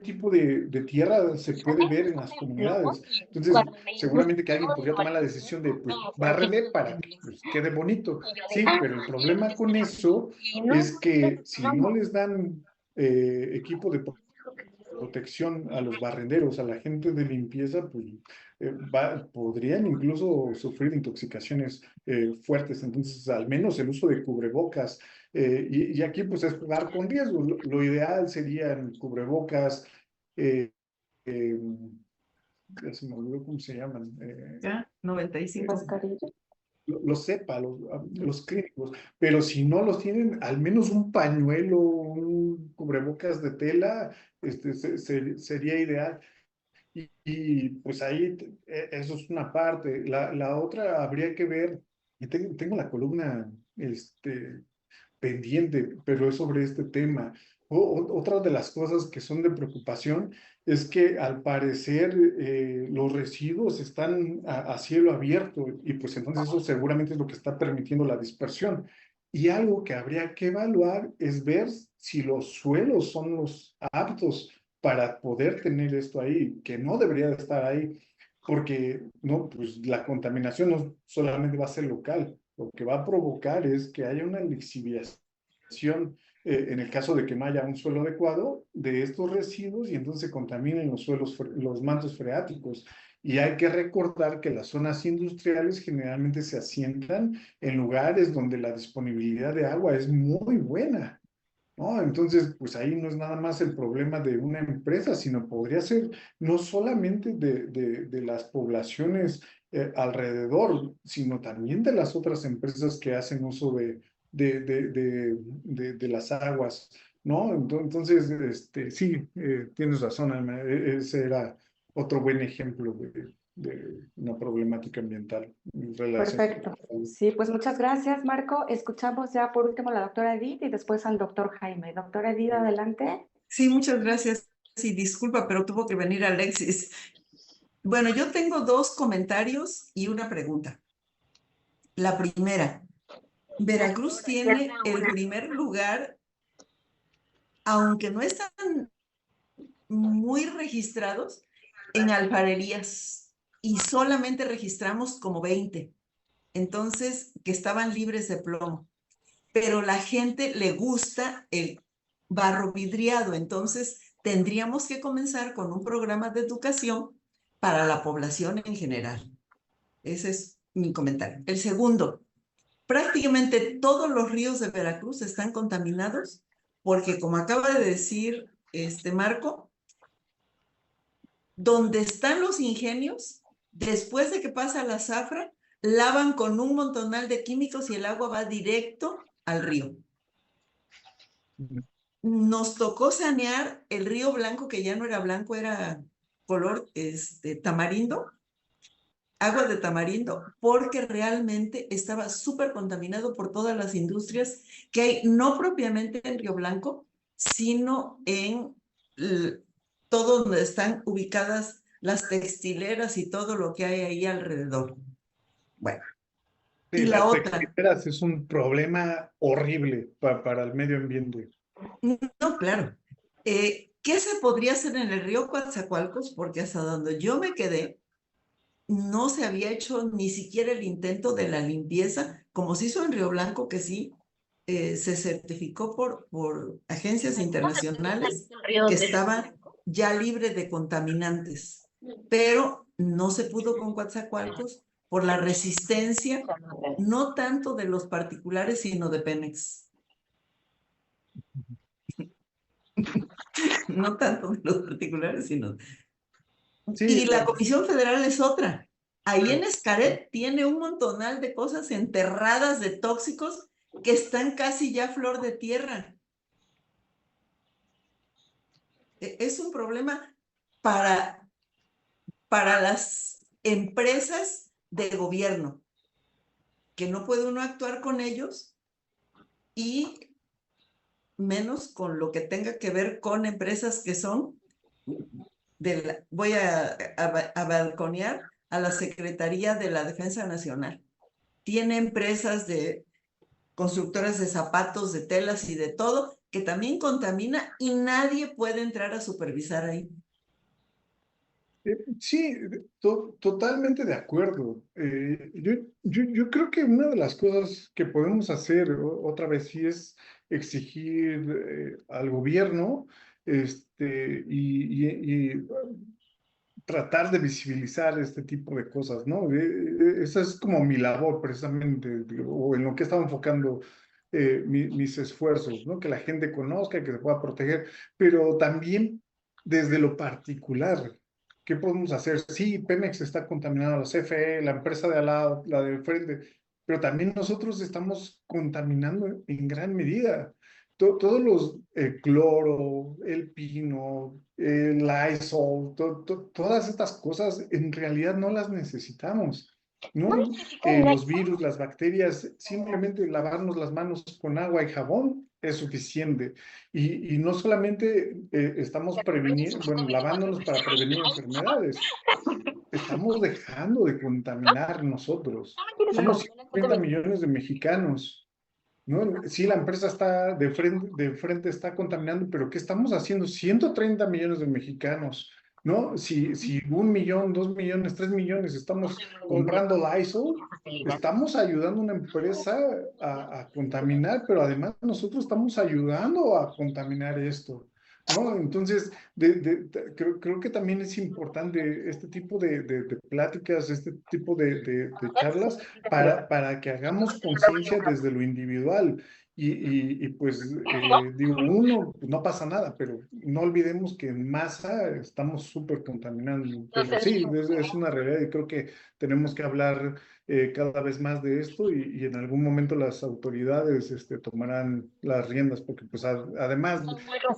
tipo de tierra se puede ver en las comunidades. Entonces, seguramente que alguien podría tomar la decisión de, pues, bárrele para que pues, quede bonito. Sí, pero el problema con eso es que si no les dan equipo de protección a los barrenderos, a la gente de limpieza, pues podrían incluso sufrir intoxicaciones fuertes. Entonces, al menos el uso de cubrebocas. Y aquí, pues, es jugar con riesgo. Lo ideal serían cubrebocas, ya se me olvidó cómo se llaman. Ya, 95. Mascarilla. Los cepa, los clínicos, pero si no los tienen, al menos un pañuelo, un cubrebocas de tela, sería ideal. Pues ahí, eso es una parte. La otra habría que ver, y tengo la columna pendiente, pero es sobre este tema. Otra de las cosas que son de preocupación es que al parecer los residuos están a cielo abierto y pues entonces eso seguramente es lo que está permitiendo la dispersión. Y algo que habría que evaluar es ver si los suelos son los aptos para poder tener esto ahí, que no debería de estar ahí, porque no, pues la contaminación no solamente va a ser local, lo que va a provocar es que haya una lixiviación en el caso de que no haya un suelo adecuado de estos residuos y entonces se contaminen los mantos freáticos. Y hay que recordar que las zonas industriales generalmente se asientan en lugares donde la disponibilidad de agua es muy buena, ¿no? Entonces, pues ahí no es nada más el problema de una empresa, sino podría ser no solamente de las poblaciones alrededor, sino también de las otras empresas que hacen uso de las aguas, ¿no? Entonces, sí, tienes razón, Alma, ese era otro buen ejemplo de una problemática ambiental. Perfecto. Sí, pues muchas gracias, Marco. Escuchamos ya por último a la doctora Edith y después al doctor Jaime. Doctora Edith, adelante. Sí, muchas gracias. Sí, disculpa, pero tuvo que venir Alexis. Bueno, yo tengo 2 comentarios y una pregunta. La primera, Veracruz tiene el primer lugar, aunque no están muy registrados, en alfarerías. y solamente registramos como 20. Entonces, que estaban libres de plomo. Pero la gente le gusta el barro vidriado, entonces tendríamos que comenzar con un programa de educación para la población en general. Ese es mi comentario. El segundo, prácticamente todos los ríos de Veracruz están contaminados porque, como acaba de decir Marco, donde están los ingenios, después de que pasa la zafra, lavan con un montonal de químicos y el agua va directo al río. Nos tocó sanear el río Blanco, que ya no era blanco, era color tamarindo, agua de tamarindo, porque realmente estaba súper contaminado por todas las industrias que hay, no propiamente en Río Blanco, sino en todo donde están ubicadas las textileras y todo lo que hay ahí alrededor. Bueno. Sí, Y la las otra. textileras es un problema horrible para el medio ambiente. No, claro. ¿Qué se podría hacer en el río Coatzacoalcos? Porque hasta donde yo me quedé, no se había hecho ni siquiera el intento de la limpieza, como se hizo en Río Blanco, que sí se certificó por agencias internacionales que estaba ya libre de contaminantes, pero no se pudo con Coatzacoalcos por la resistencia, no tanto de los particulares, sino de Pemex. No tanto de los particulares, sino... Sí, y la Comisión Federal es otra. Ahí en Xcaret tiene un montonal de cosas enterradas de tóxicos que están casi ya flor de tierra. Es un problema para las empresas de gobierno, que no puede uno actuar con ellos y menos con lo que tenga que ver con empresas que son voy a balconear a la Secretaría de la Defensa Nacional. Tiene empresas de constructoras de zapatos, de telas y de todo, que también contamina y nadie puede entrar a supervisar ahí. Sí, totalmente de acuerdo. Yo creo que una de las cosas que podemos hacer otra vez sí es exigir al gobierno y tratar de visibilizar este tipo de cosas, ¿no? Esa es como mi labor precisamente, o en lo que he estado enfocando mis esfuerzos, ¿no? Que la gente conozca, que se pueda proteger, pero también desde lo particular. ¿Qué podemos hacer? Sí, Pemex está contaminando, la CFE, la empresa de al lado, la de frente, pero también nosotros estamos contaminando en gran medida. Todos los, el cloro, el pino, el Lysol, todas estas cosas en realidad no las necesitamos, ¿no? Los virus, las bacterias, simplemente lavarnos las manos con agua y jabón es suficiente. Y no solamente estamos previniendo, bueno, lavándonos para prevenir enfermedades, estamos dejando de contaminar nosotros. Somos 50 millones de mexicanos, ¿no? Sí, la empresa está de frente está contaminando, pero ¿qué estamos haciendo? 130 millones de mexicanos, ¿no? Si 1 millón, 2 millones, 3 millones estamos comprando Lysol, estamos ayudando a una empresa a contaminar, pero además nosotros estamos ayudando a contaminar esto, ¿no? Entonces, creo que también es importante este tipo de pláticas, este tipo de charlas para que hagamos conciencia desde lo individual. Y pues digo, uno, pues no pasa nada, pero no olvidemos que en masa estamos súper contaminando. Pero sí, es una realidad y creo que tenemos que hablar cada vez más de esto y en algún momento las autoridades tomarán las riendas, porque pues además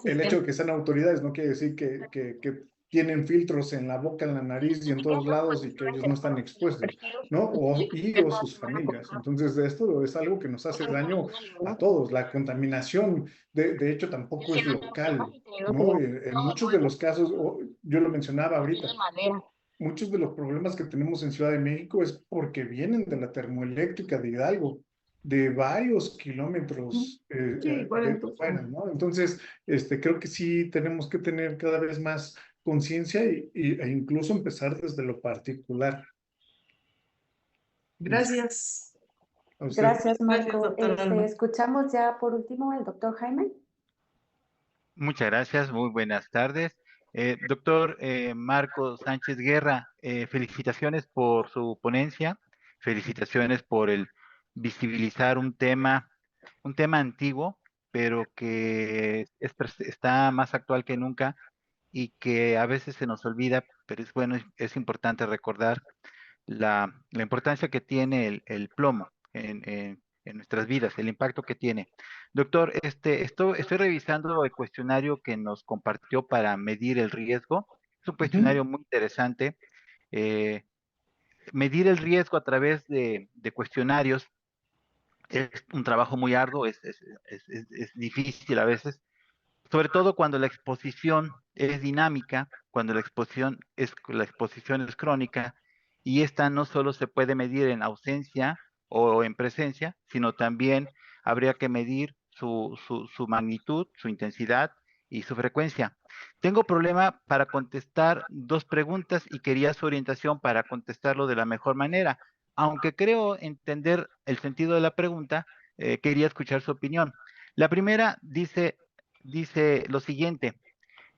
el hecho de que sean autoridades no quiere decir que tienen filtros en la boca, en la nariz y en todos lados y que ellos no están expuestos, ¿no? O sus familias. Entonces, esto es algo que nos hace daño a todos. La contaminación, de hecho, tampoco es local, ¿no? En muchos de los casos, yo lo mencionaba ahorita, muchos de los problemas que tenemos en Ciudad de México es porque vienen de la termoeléctrica de Hidalgo, de varios kilómetros Sí, fuera, ¿no? Entonces, creo que sí tenemos que tener cada vez más conciencia e incluso empezar desde lo particular. Gracias. A usted. Gracias, Marco. Gracias, doctor Alma. Escuchamos ya por último al doctor Jaime. Muchas gracias, muy buenas tardes. Doctor Marco Sánchez Guerra, felicitaciones por su ponencia, felicitaciones por el visibilizar un tema antiguo, pero que está más actual que nunca y que a veces se nos olvida, pero es bueno, es importante recordar la importancia que tiene el plomo en nuestras vidas, el impacto que tiene. Doctor, estoy revisando el cuestionario que nos compartió para medir el riesgo. Es un cuestionario muy interesante. Eh, Medir el riesgo a través de cuestionarios es un trabajo muy arduo, es difícil a veces, sobre todo cuando la exposición es dinámica, cuando la exposición es crónica, y esta no solo se puede medir en ausencia o en presencia, sino también habría que medir su magnitud, su intensidad y su frecuencia. Tengo problema para contestar dos preguntas y quería su orientación para contestarlo de la mejor manera. Aunque creo entender el sentido de la pregunta, quería escuchar su opinión. La primera dice lo siguiente: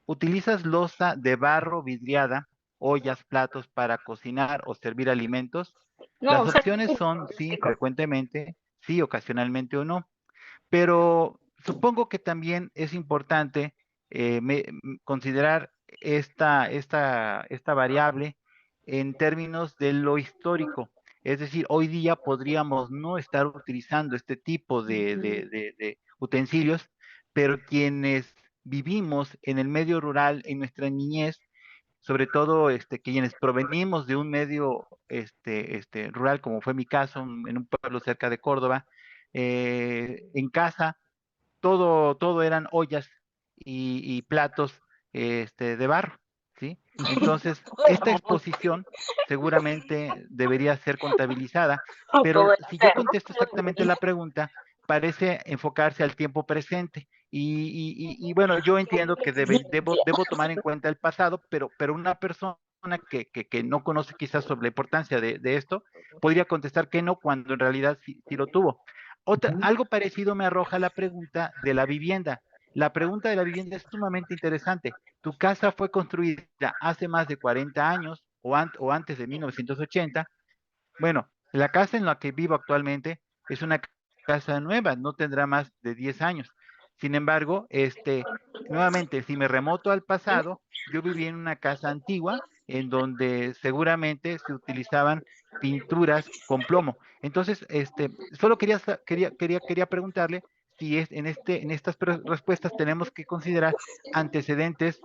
¿utilizas loza de barro vidriada, ollas, platos para cocinar o servir alimentos? Las opciones son sí, frecuentemente, sí, ocasionalmente o no. Pero supongo que también es importante considerar esta variable en términos de lo histórico. Es decir, hoy día podríamos no estar utilizando este tipo de utensilios, pero quienes vivimos en el medio rural, en nuestra niñez, sobre todo quienes provenimos de un medio rural, como fue mi caso, en un pueblo cerca de Córdoba, en casa todo eran ollas y platos de barro, ¿sí? Entonces, esta exposición seguramente debería ser contabilizada, pero si yo contesto exactamente la pregunta, parece enfocarse al tiempo presente. Y bueno, yo entiendo que debo tomar en cuenta el pasado, pero una persona que no conoce quizás sobre la importancia de esto, podría contestar que no, cuando en realidad sí lo tuvo. Algo parecido me arroja la pregunta de la vivienda. La pregunta de la vivienda es sumamente interesante. ¿Tu casa fue construida hace más de 40 años o antes de 1980? Bueno, la casa en la que vivo actualmente es una casa nueva, no tendrá más de 10 años. Sin embargo, nuevamente, si me remoto al pasado, yo viví en una casa antigua en donde seguramente se utilizaban pinturas con plomo. Entonces, solo quería preguntarle si en estas respuestas tenemos que considerar antecedentes,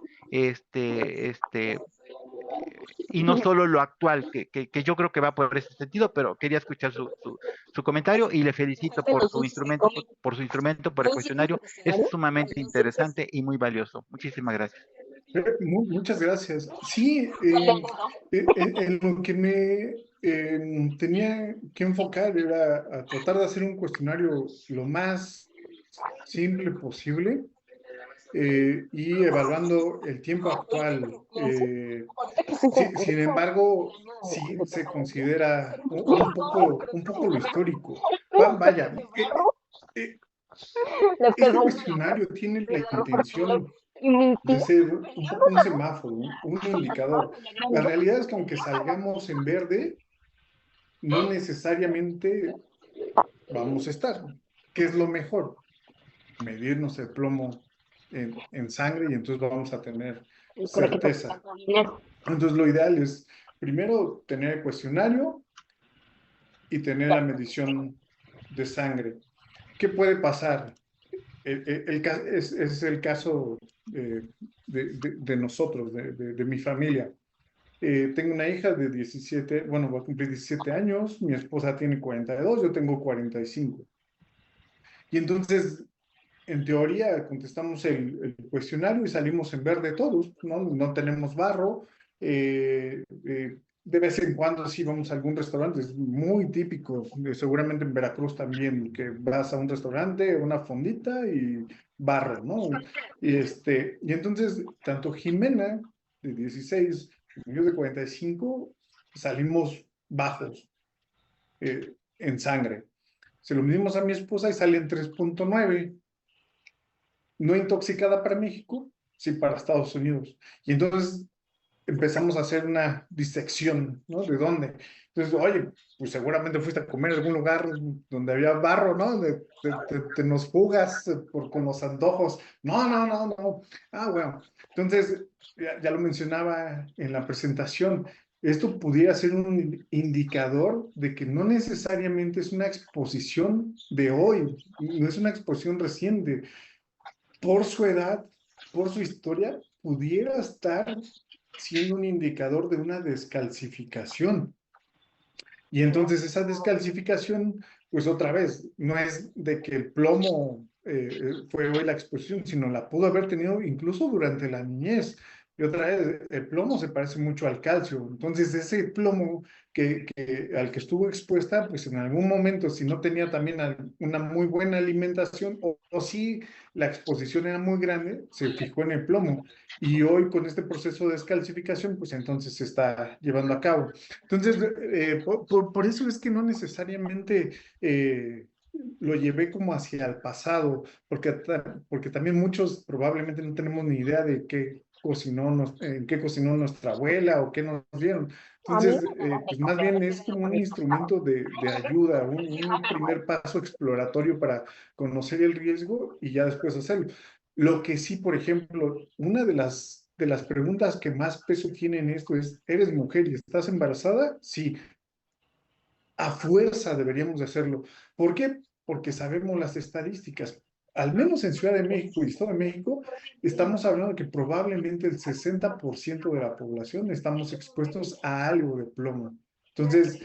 y no solo lo actual, que yo creo que va por ese sentido, pero quería escuchar su comentario y le felicito por su instrumento, por el cuestionario. Es sumamente interesante y muy valioso. Muchísimas gracias. Muchas gracias. Sí, en lo que me tenía que enfocar era a tratar de hacer un cuestionario lo más simple posible, y evaluando el tiempo actual. Sin embargo, sí se considera un poco lo histórico. Vaya, este cuestionario tiene la intención de ser un poco un semáforo, un indicador. La realidad es que aunque salgamos en verde, no necesariamente vamos a estar. ¿Qué es lo mejor? Medirnos el plomo en sangre y entonces vamos a tener certeza. Entonces lo ideal es primero tener el cuestionario y tener la medición de sangre. ¿Qué puede pasar? Es el caso de nosotros, de mi familia. Tengo una hija de 17, bueno, va a cumplir 17 años, mi esposa tiene 42, yo tengo 45. Y entonces, en teoría, contestamos el cuestionario y salimos en verde todos, ¿no? No tenemos barro. De vez en cuando sí vamos a algún restaurante, es muy típico, seguramente en Veracruz también, que vas a un restaurante, una fondita y barro, ¿no? Y entonces, tanto Jimena, de 16, niños de 45, salimos bajos en sangre. Se lo medimos a mi esposa y sale en 3.9. No intoxicada para México, sí para Estados Unidos. Y entonces empezamos a hacer una disección, ¿no? ¿De dónde? Entonces, oye, pues seguramente fuiste a comer en algún lugar donde había barro, ¿no? Te nos fugas con los antojos. No, no, no, no. Ah, bueno. Entonces, ya lo mencionaba en la presentación, esto pudiera ser un indicador de que no necesariamente es una exposición de hoy, no es una exposición reciente. Por su edad, por su historia, pudiera estar siendo un indicador de una descalcificación. Y entonces esa descalcificación, pues otra vez, no es de que el plomo fue hoy la exposición, sino la pudo haber tenido incluso durante la niñez. Y otra vez, el plomo se parece mucho al calcio. Entonces ese plomo al que estuvo expuesta, pues en algún momento, si no tenía también una muy buena alimentación o si la exposición era muy grande, se fijó en el plomo. Y hoy con este proceso de descalcificación, pues entonces se está llevando a cabo. Entonces, por eso es que no necesariamente lo llevé como hacia el pasado, porque también muchos probablemente no tenemos ni idea de qué cocinó nuestra abuela o qué nos dieron. Entonces, pues más bien es como un instrumento de ayuda, un primer paso exploratorio para conocer el riesgo y ya después hacerlo. Lo que sí, por ejemplo, una de las preguntas que más peso tiene en esto es, ¿eres mujer y estás embarazada? Sí, a fuerza deberíamos de hacerlo. ¿Por qué? Porque sabemos las estadísticas. Al menos en Ciudad de México y Estado de México, estamos hablando de que probablemente el 60% de la población estamos expuestos a algo de plomo. Entonces,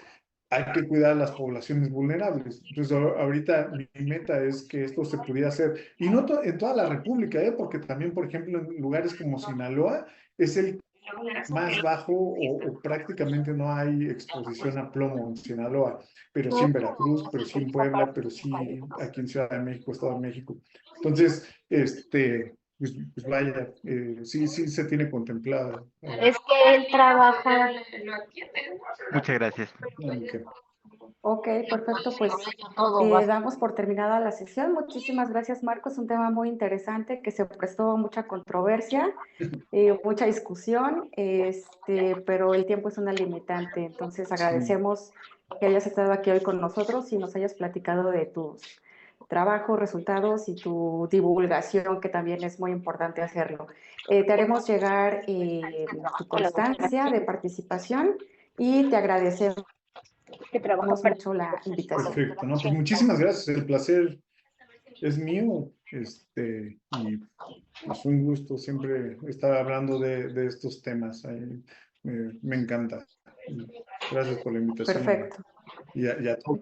hay que cuidar las poblaciones vulnerables. Entonces, ahorita mi meta es que esto se pudiera hacer, y no en toda la República, porque también, por ejemplo, en lugares como Sinaloa, es el más bajo o prácticamente no hay exposición a plomo en Sinaloa, pero sí en Veracruz, pero sí en Puebla, pero sí aquí en Ciudad de México, Estado de México. Entonces, pues vaya, sí se tiene contemplada. Es que él trabaja. Muchas gracias. Ok, perfecto, pues damos por terminada la sesión. Muchísimas gracias, Marco. Es un tema muy interesante que se prestó a mucha controversia, mucha discusión, pero el tiempo es una limitante. Entonces agradecemos que hayas estado aquí hoy con nosotros y nos hayas platicado de tus trabajos, resultados y tu divulgación, que también es muy importante hacerlo. Te haremos llegar tu constancia de participación y te agradecemos mucho la invitación. Perfecto, ¿no? Pues muchísimas gracias, el placer es mío, y es un gusto siempre estar hablando de estos temas, me encanta. Gracias por la invitación. Perfecto. Y a todos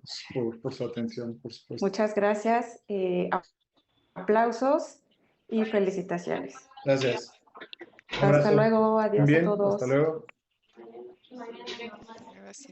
por su atención, por supuesto. Muchas gracias, aplausos y felicitaciones. Gracias. Hasta luego, adiós Bien, a todos. hasta luego.